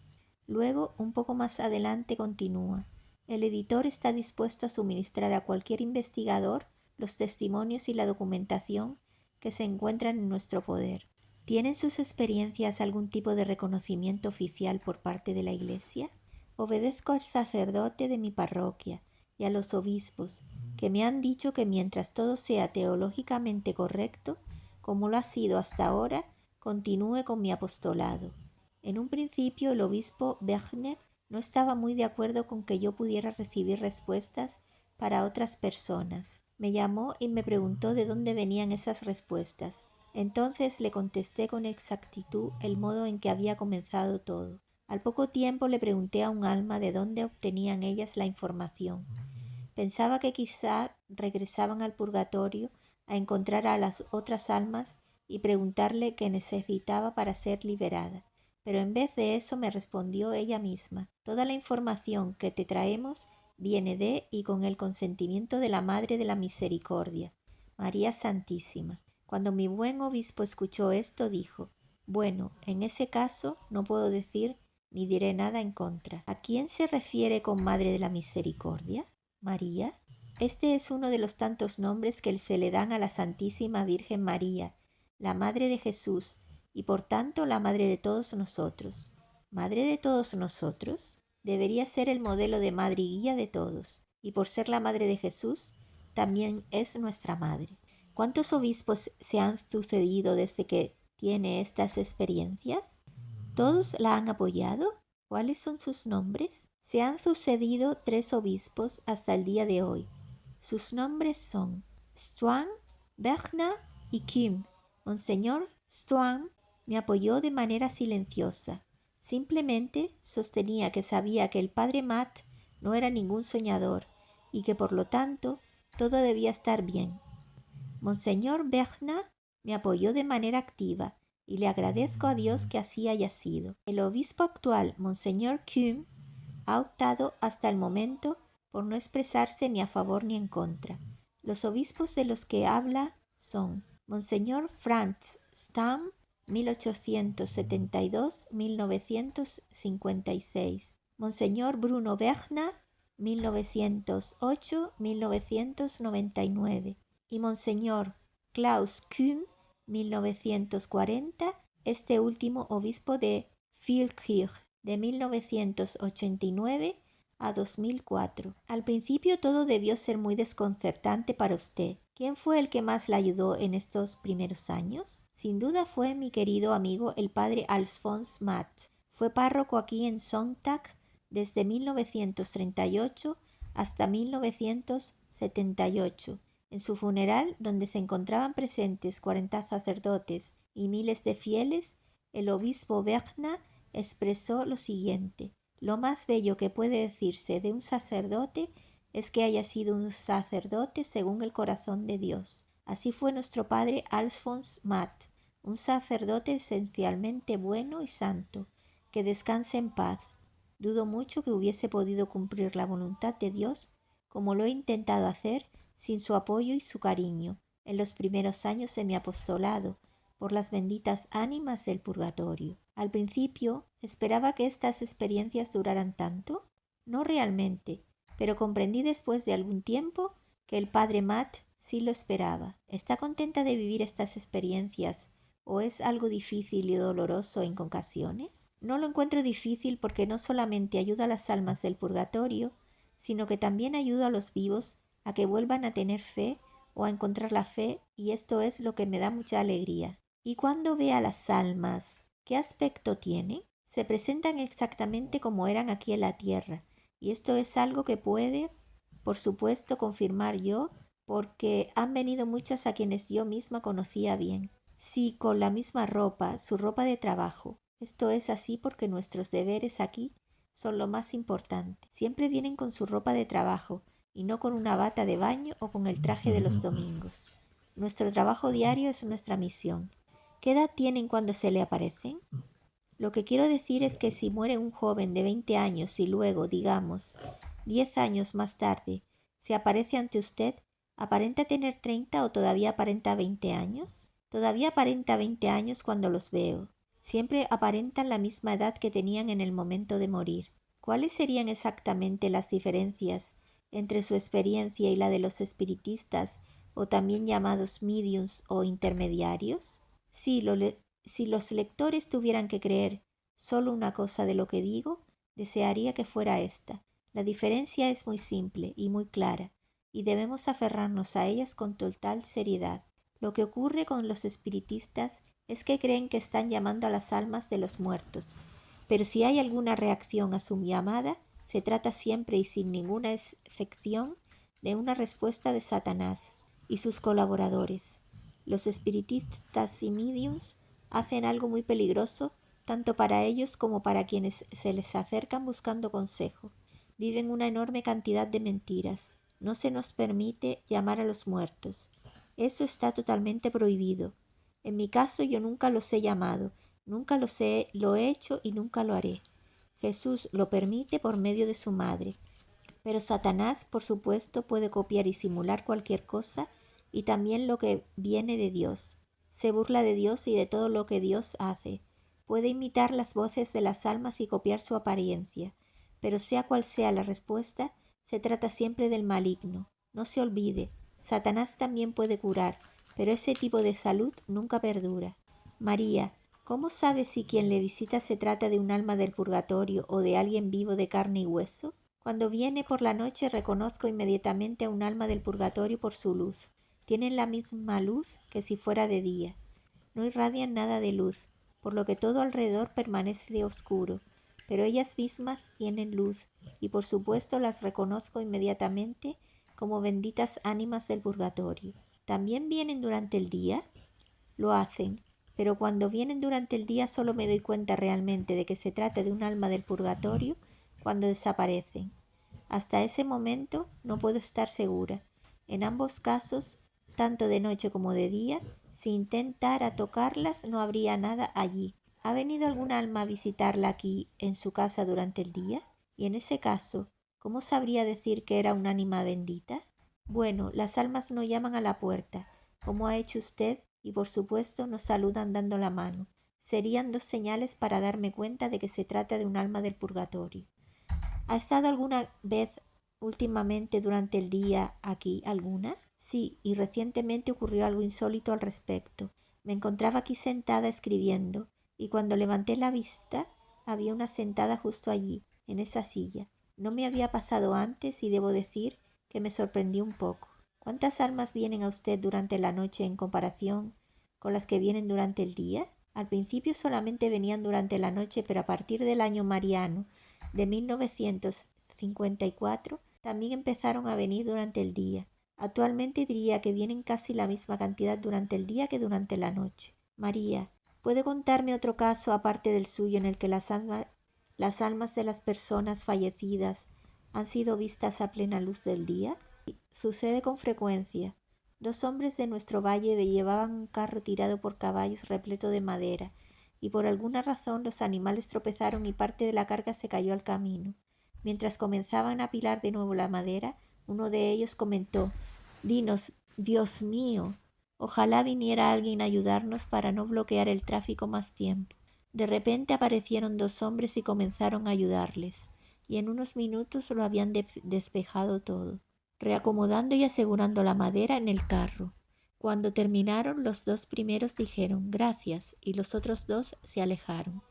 S1: Luego, un poco más adelante, continúa: el editor está dispuesto a suministrar a cualquier investigador los testimonios y la documentación que se encuentran en nuestro poder. ¿Tienen sus experiencias algún tipo de reconocimiento oficial por parte de la Iglesia? Obedezco al sacerdote de mi parroquia y a los obispos, que me han dicho que mientras todo sea teológicamente correcto, como lo ha sido hasta ahora, continúe con mi apostolado. En un principio el obispo Bergner no estaba muy de acuerdo con que yo pudiera recibir respuestas para otras personas. Me llamó y me preguntó de dónde venían esas respuestas. Entonces le contesté con exactitud el modo en que había comenzado todo. Al poco tiempo le pregunté a un alma de dónde obtenían ellas la información. Pensaba que quizá regresaban al purgatorio a encontrar a las otras almas y preguntarle qué necesitaba para ser liberada. Pero en vez de eso me respondió ella misma: toda la información que te traemos viene de y con el consentimiento de la Madre de la Misericordia, María Santísima. Cuando mi buen obispo escuchó esto, dijo: bueno, en ese caso no puedo decir ni diré nada en contra. ¿A quién se refiere con Madre de la Misericordia? ¿María? Este es uno de los tantos nombres que se le dan a la Santísima Virgen María, la Madre de Jesús, y por tanto la Madre de todos nosotros. ¿Madre de todos nosotros? Debería ser el modelo de madre y guía de todos, y por ser la Madre de Jesús, también es nuestra Madre. ¿Cuántos obispos se han sucedido desde que tiene estas experiencias? ¿Todos la han apoyado? ¿Cuáles son sus nombres? Se han sucedido 3 obispos hasta el día de hoy. Sus nombres son Strang, Bergner y Kim. Monseñor Strang me apoyó de manera silenciosa. Simplemente sostenía que sabía que el padre Matt no era ningún soñador y que por lo tanto todo debía estar bien. Monseñor Bergner me apoyó de manera activa y le agradezco a Dios que así haya sido. El obispo actual, Monseñor Kuhn, ha optado hasta el momento por no expresarse ni a favor ni en contra. Los obispos de los que habla son Monseñor Franz Stamm, 1872-1956, Monseñor Bruno Bergner, 1908-1999, y Monseñor Klaus Kuhn, 1940, este último obispo de Feldkirch, de 1989 a 2004. Al principio todo debió ser muy desconcertante para usted. ¿Quién fue el que más la ayudó en estos primeros años? Sin duda fue mi querido amigo el padre Alphonse Matt. Fue párroco aquí en Sonntag desde 1938 hasta 1978. En su funeral, donde se encontraban presentes 40 sacerdotes y miles de fieles, el obispo Bergner expresó lo siguiente: lo más bello que puede decirse de un sacerdote es que haya sido un sacerdote según el corazón de Dios. Así fue nuestro padre Alphonse Matt. un sacerdote esencialmente bueno y santo, que descanse en paz. Dudo mucho que hubiese podido cumplir la voluntad de Dios como lo he intentado hacer sin su apoyo y su cariño en los primeros años de mi apostolado por las benditas ánimas del purgatorio. Al principio esperaba que estas experiencias duraran tanto. No realmente, pero comprendí después de algún tiempo que el padre Matt sí lo esperaba. ¿Está contenta de vivir estas experiencias o es algo difícil y doloroso en ocasiones? No lo encuentro difícil porque no solamente ayuda a las almas del purgatorio, sino que también ayuda a los vivos a que vuelvan a tener fe o a encontrar la fe, y esto es lo que me da mucha alegría. Y cuando ve a las almas, ¿qué aspecto tienen? Se presentan exactamente como eran aquí en la tierra, y esto es algo que puede, por supuesto, confirmar yo, porque han venido muchas a quienes yo misma conocía bien. Sí, con la misma ropa, su ropa de trabajo. Esto es así porque nuestros deberes aquí son lo más importante. Siempre vienen con su ropa de trabajo y no con una bata de baño o con el traje de los domingos. Nuestro trabajo diario es nuestra misión. ¿Qué edad tienen cuando se le aparecen? Lo que quiero decir es que si muere un joven de 20 años y luego, digamos, 10 años más tarde, se aparece ante usted, ¿aparenta tener 30 o todavía aparenta 20 años? Todavía aparenta 20 años cuando los veo. Siempre aparentan la misma edad que tenían en el momento de morir. ¿Cuáles serían exactamente las diferencias entre su experiencia y la de los espiritistas o también llamados mediums o intermediarios? Si los lectores tuvieran que creer solo una cosa de lo que digo, desearía que fuera esta. La diferencia es muy simple y muy clara, y debemos aferrarnos a ellas con total seriedad. Lo que ocurre con los espiritistas es que creen que están llamando a las almas de los muertos, pero si hay alguna reacción a su llamada, se trata siempre y sin ninguna excepción de una respuesta de Satanás y sus colaboradores. Los espiritistas y mediums hacen algo muy peligroso tanto para ellos como para quienes se les acercan buscando consejo. Viven una enorme cantidad de mentiras. No se nos permite llamar a los muertos. Eso está totalmente prohibido. En mi caso yo nunca los he llamado, nunca lo he hecho y nunca lo haré. Jesús lo permite por medio de su madre. Pero Satanás, por supuesto, puede copiar y simular cualquier cosa y también lo que viene de Dios. Se burla de Dios y de todo lo que Dios hace. Puede imitar las voces de las almas y copiar su apariencia. Pero sea cual sea la respuesta, se trata siempre del maligno. No se olvide, Satanás también puede curar, pero ese tipo de salud nunca perdura. María, ¿cómo sabe si quien le visita se trata de un alma del purgatorio o de alguien vivo de carne y hueso? Cuando viene por la noche reconozco inmediatamente a un alma del purgatorio por su luz. Tienen la misma luz que si fuera de día. No irradian nada de luz, por lo que todo alrededor permanece de oscuro, pero ellas mismas tienen luz, y por supuesto las reconozco inmediatamente como benditas ánimas del purgatorio. ¿También vienen durante el día? Lo hacen, pero cuando vienen durante el día solo me doy cuenta realmente de que se trata de un alma del purgatorio cuando desaparecen. Hasta ese momento no puedo estar segura. En ambos casos, tanto de noche como de día, si intentara tocarlas no habría nada allí. ¿Ha venido algún alma a visitarla aquí en su casa durante el día? Y en ese caso, ¿cómo sabría decir que era un ánima bendita? Bueno, las almas no llaman a la puerta, como ha hecho usted, y por supuesto nos saludan dando la mano. Serían dos señales para darme cuenta de que se trata de un alma del purgatorio. ¿Ha estado alguna vez últimamente durante el día aquí alguna? Sí, y recientemente ocurrió algo insólito al respecto. Me encontraba aquí sentada escribiendo, y cuando levanté la vista había una sentada justo allí, en esa silla. No me había pasado antes y debo decir que me sorprendió un poco. ¿Cuántas almas vienen a usted durante la noche en comparación con las que vienen durante el día? Al principio solamente venían durante la noche, pero a partir del año mariano de 1954 también empezaron a venir durante el día. Actualmente diría que vienen casi la misma cantidad durante el día que durante la noche. María, ¿puede contarme otro caso aparte del suyo en el que las almas de las personas fallecidas han sido vistas a plena luz del día? Sucede con frecuencia. 2 hombres de nuestro valle llevaban un carro tirado por caballos repleto de madera, y por alguna razón los animales tropezaron y parte de la carga se cayó al camino. Mientras comenzaban a apilar de nuevo la madera, uno de ellos comentó: «Dinos, Dios mío, ojalá viniera alguien a ayudarnos para no bloquear el tráfico más tiempo». De repente aparecieron 2 hombres y comenzaron a ayudarles, y en unos minutos lo habían despejado todo, reacomodando y asegurando la madera en el carro. Cuando terminaron, los 2 primeros dijeron «gracias» y los otros 2 se alejaron.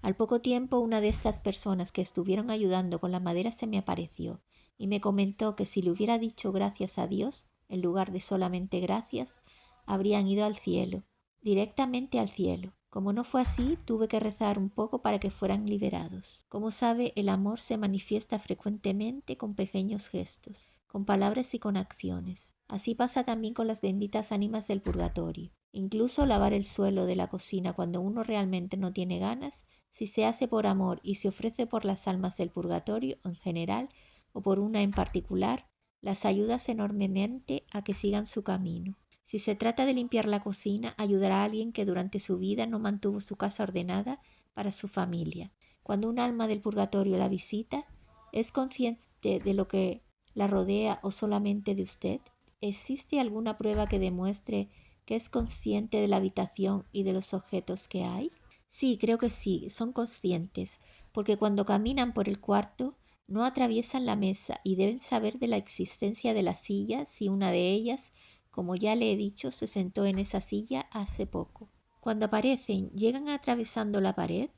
S1: Al poco tiempo, una de estas personas que estuvieron ayudando con la madera se me apareció y me comentó que si le hubiera dicho gracias a Dios, en lugar de solamente gracias, habrían ido al cielo, directamente al cielo. Como no fue así, tuve que rezar un poco para que fueran liberados. Como sabe, el amor se manifiesta frecuentemente con pequeños gestos, con palabras y con acciones. Así pasa también con las benditas ánimas del purgatorio. Incluso lavar el suelo de la cocina cuando uno realmente no tiene ganas, si se hace por amor y se ofrece por las almas del purgatorio en general o por una en particular, las ayudas enormemente a que sigan su camino. Si se trata de limpiar la cocina, ayudará a alguien que durante su vida no mantuvo su casa ordenada para su familia. Cuando un alma del purgatorio la visita, ¿es consciente de lo que la rodea o solamente de usted? ¿Existe alguna prueba que demuestre que es consciente de la habitación y de los objetos que hay? Sí, creo que sí, son conscientes, porque cuando caminan por el cuarto no atraviesan la mesa y deben saber de la existencia de la silla si una de ellas, como ya le he dicho, se sentó en esa silla hace poco. Cuando aparecen, ¿llegan atravesando la pared?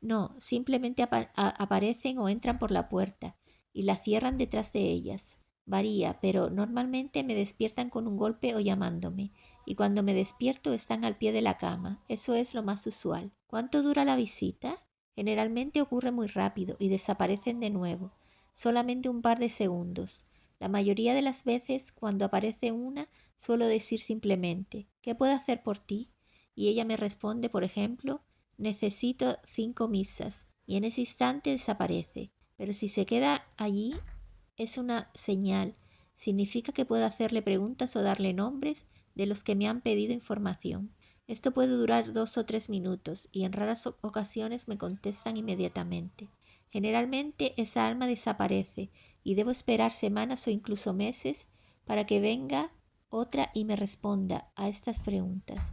S1: No, simplemente aparecen o entran por la puerta y la cierran detrás de ellas. Varía, pero normalmente me despiertan con un golpe o llamándome, y cuando me despierto están al pie de la cama. Eso es lo más usual. ¿Cuánto dura la visita? Generalmente ocurre muy rápido y desaparecen de nuevo, solamente un par de segundos. La mayoría de las veces, cuando aparece una, suelo decir simplemente «¿Qué puedo hacer por ti?», y ella me responde, por ejemplo, «Necesito 5 misas», y en ese instante desaparece. Pero si se queda allí, es una señal. Significa que puedo hacerle preguntas o darle nombres de los que me han pedido información. Esto puede durar 2 o 3 minutos y en raras ocasiones me contestan inmediatamente. Generalmente esa alma desaparece y debo esperar semanas o incluso meses para que venga otra y me responda a estas preguntas.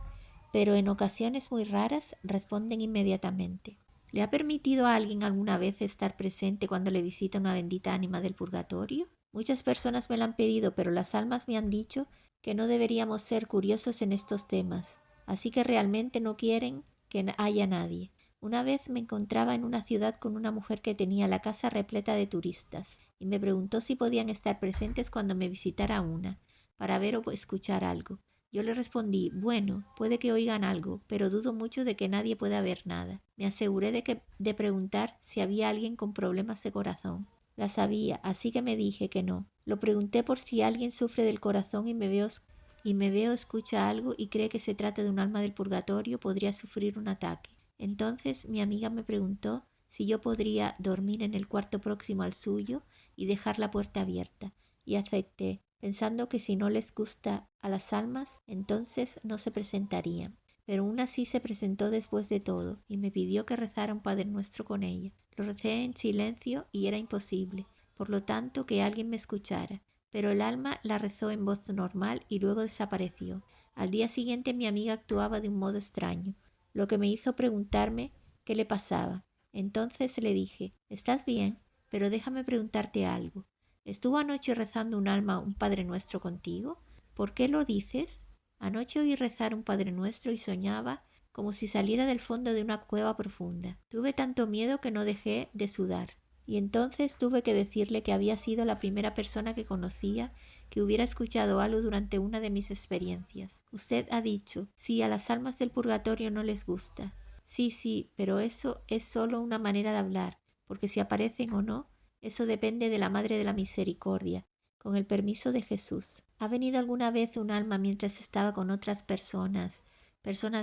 S1: Pero en ocasiones muy raras responden inmediatamente. ¿Le ha permitido a alguien alguna vez estar presente cuando le visita una bendita ánima del purgatorio? Muchas personas me lo han pedido, pero las almas me han dicho que no deberíamos ser curiosos en estos temas, así que realmente no quieren que haya nadie. Una vez me encontraba en una ciudad con una mujer que tenía la casa repleta de turistas y me preguntó si podían estar presentes cuando me visitara una, para ver o escuchar algo. Yo le respondí, bueno, puede que oigan algo, pero dudo mucho de que nadie pueda ver nada. Me aseguré de preguntar si había alguien con problemas de corazón. Las había, así que me dije que no. Lo pregunté por si alguien sufre del corazón y me veo escucha algo y cree que se trata de un alma del purgatorio, podría sufrir un ataque. Entonces mi amiga me preguntó si yo podría dormir en el cuarto próximo al suyo y dejar la puerta abierta, y acepté, pensando que si no les gusta a las almas, entonces no se presentarían. Pero aún así se presentó después de todo y me pidió que rezara un Padre Nuestro con ella. Lo recé en silencio y era imposible, por lo tanto, que alguien me escuchara. Pero el alma la rezó en voz normal y luego desapareció. Al día siguiente mi amiga actuaba de un modo extraño, lo que me hizo preguntarme qué le pasaba. Entonces le dije, ¿estás bien? Pero déjame preguntarte algo. ¿Estuvo anoche rezando un alma un Padre Nuestro contigo? ¿Por qué lo dices? Anoche oí rezar un Padre Nuestro y soñaba como si saliera del fondo de una cueva profunda. Tuve tanto miedo que no dejé de sudar. Y entonces tuve que decirle que había sido la primera persona que conocía que hubiera escuchado algo durante una de mis experiencias. Usted ha dicho, sí, a las almas del purgatorio no les gusta. Sí, sí, pero eso es solo una manera de hablar, porque si aparecen o no, eso depende de la Madre de la Misericordia, con el permiso de Jesús. ¿Ha venido alguna vez un alma mientras estaba con otras personas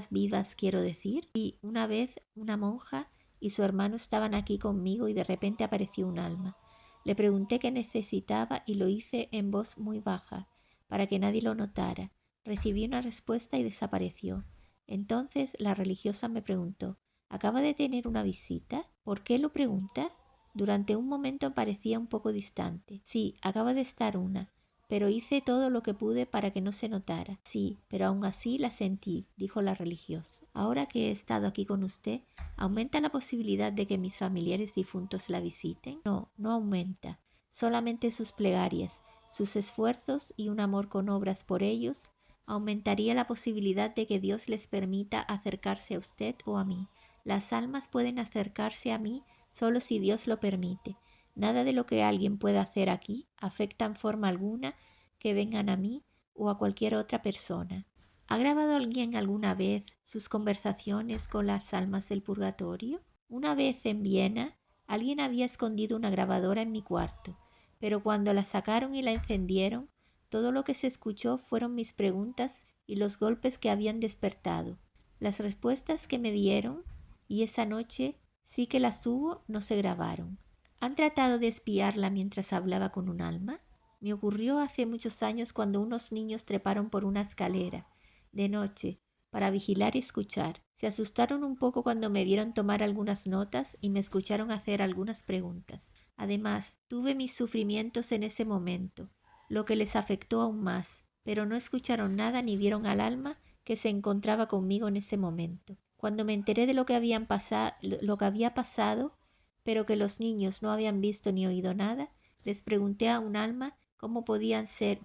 S1: vivas, quiero decir? Y una vez una monja y su hermano estaban aquí conmigo y de repente apareció un alma. Le pregunté qué necesitaba y lo hice en voz muy baja, para que nadie lo notara. Recibí una respuesta y desapareció. Entonces la religiosa me preguntó, ¿acaba de tener una visita? ¿Por qué lo pregunta? Durante un momento parecía un poco distante. Sí, acaba de estar una, pero hice todo lo que pude para que no se notara. Sí, pero aún así la sentí, dijo la religiosa. Ahora que he estado aquí con usted, ¿aumenta la posibilidad de que mis familiares difuntos la visiten? No, no aumenta. Solamente sus plegarias, sus esfuerzos y un amor con obras por ellos aumentaría la posibilidad de que Dios les permita acercarse a usted o a mí. Las almas pueden acercarse a mí solo si Dios lo permite. Nada de lo que alguien pueda hacer aquí afecta en forma alguna que vengan a mí o a cualquier otra persona. ¿Ha grabado alguien alguna vez sus conversaciones con las almas del purgatorio? Una vez en Viena, alguien había escondido una grabadora en mi cuarto, pero cuando la sacaron y la encendieron, todo lo que se escuchó fueron mis preguntas y los golpes que habían despertado. Las respuestas que me dieron, y esa noche sí que las hubo, no se grabaron. ¿Han tratado de espiarla mientras hablaba con un alma? Me ocurrió hace muchos años cuando unos niños treparon por una escalera, de noche, para vigilar y escuchar. Se asustaron un poco cuando me vieron tomar algunas notas y me escucharon hacer algunas preguntas. Además, tuve mis sufrimientos en ese momento, lo que les afectó aún más, pero no escucharon nada ni vieron al alma que se encontraba conmigo en ese momento. Cuando me enteré de lo que había pasado, pero que los niños no habían visto ni oído nada, les pregunté a un alma cómo podía ser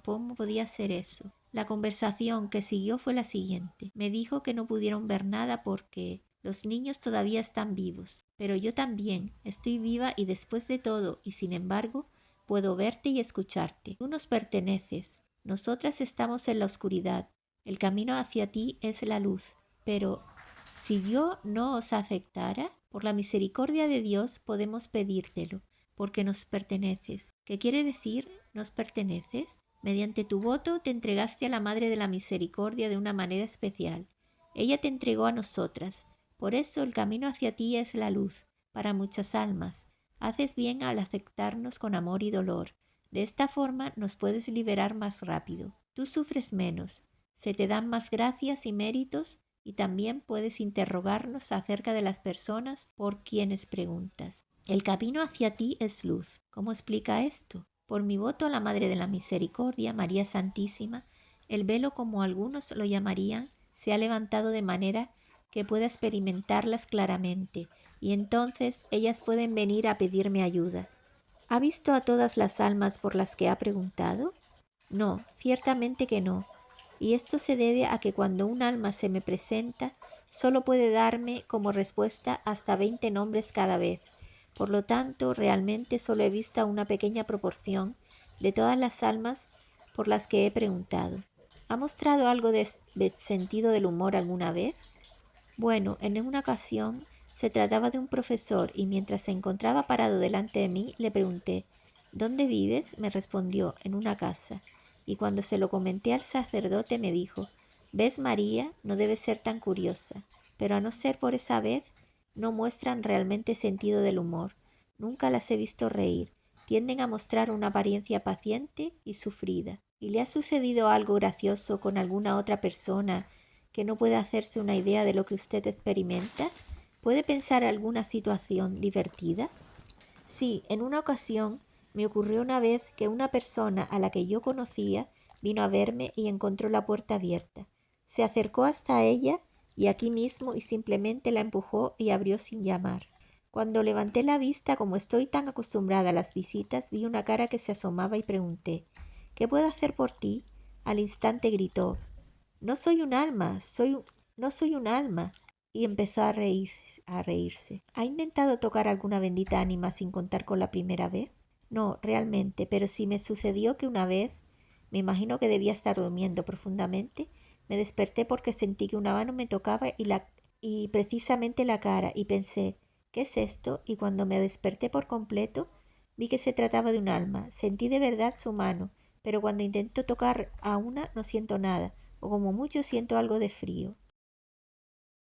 S1: eso. La conversación que siguió fue la siguiente. Me dijo que no pudieron ver nada porque los niños todavía están vivos, pero yo también estoy viva y después de todo, y sin embargo, puedo verte y escucharte. Tú nos perteneces. Nosotras estamos en la oscuridad. El camino hacia ti es la luz. Pero si yo no os aceptara, por la misericordia de Dios podemos pedírtelo, porque nos perteneces. ¿Qué quiere decir nos perteneces? Mediante tu voto te entregaste a la Madre de la Misericordia de una manera especial. Ella te entregó a nosotras. Por eso el camino hacia ti es la luz, para muchas almas. Haces bien al aceptarnos con amor y dolor. De esta forma nos puedes liberar más rápido. Tú sufres menos, se te dan más gracias y méritos y también puedes interrogarnos acerca de las personas por quienes preguntas. El camino hacia ti es luz. ¿Cómo explica esto? Por mi voto a la Madre de la Misericordia, María Santísima, el velo, como algunos lo llamarían, se ha levantado de manera que pueda experimentarlas claramente, y entonces ellas pueden venir a pedirme ayuda. ¿Ha visto a todas las almas por las que ha preguntado? No, ciertamente que no. Y esto se debe a que cuando un alma se me presenta, solo puede darme como respuesta hasta 20 nombres cada vez. Por lo tanto, realmente solo he visto a una pequeña proporción de todas las almas por las que he preguntado. ¿Ha mostrado algo de sentido del humor alguna vez? Bueno, en una ocasión se trataba de un profesor y mientras se encontraba parado delante de mí le pregunté, ¿dónde vives? Me respondió, en una casa. Y cuando se lo comenté al sacerdote me dijo, ¿ves, María? No debes ser tan curiosa. Pero a no ser por esa vez, no muestran realmente sentido del humor. Nunca las he visto reír. Tienden a mostrar una apariencia paciente y sufrida. ¿Y le ha sucedido algo gracioso con alguna otra persona que no puede hacerse una idea de lo que usted experimenta? ¿Puede pensar alguna situación divertida? Sí, en una ocasión me ocurrió una vez que una persona a la que yo conocía vino a verme y encontró la puerta abierta. Se acercó hasta ella y aquí mismo y simplemente la empujó y abrió sin llamar. Cuando levanté la vista, como estoy tan acostumbrada a las visitas, vi una cara que se asomaba y pregunté, ¿qué puedo hacer por ti? Al instante gritó, no soy un alma, no soy un alma. Y empezó a reírse. ¿Ha intentado tocar alguna bendita ánima sin contar con la primera vez? No, realmente, pero sí me sucedió que una vez, me imagino que debía estar durmiendo profundamente, me desperté porque sentí que una mano me tocaba y precisamente la cara y pensé, ¿qué es esto? Y cuando me desperté por completo, vi que se trataba de un alma. Sentí de verdad su mano, pero cuando intento tocar a una no siento nada, o como mucho siento algo de frío.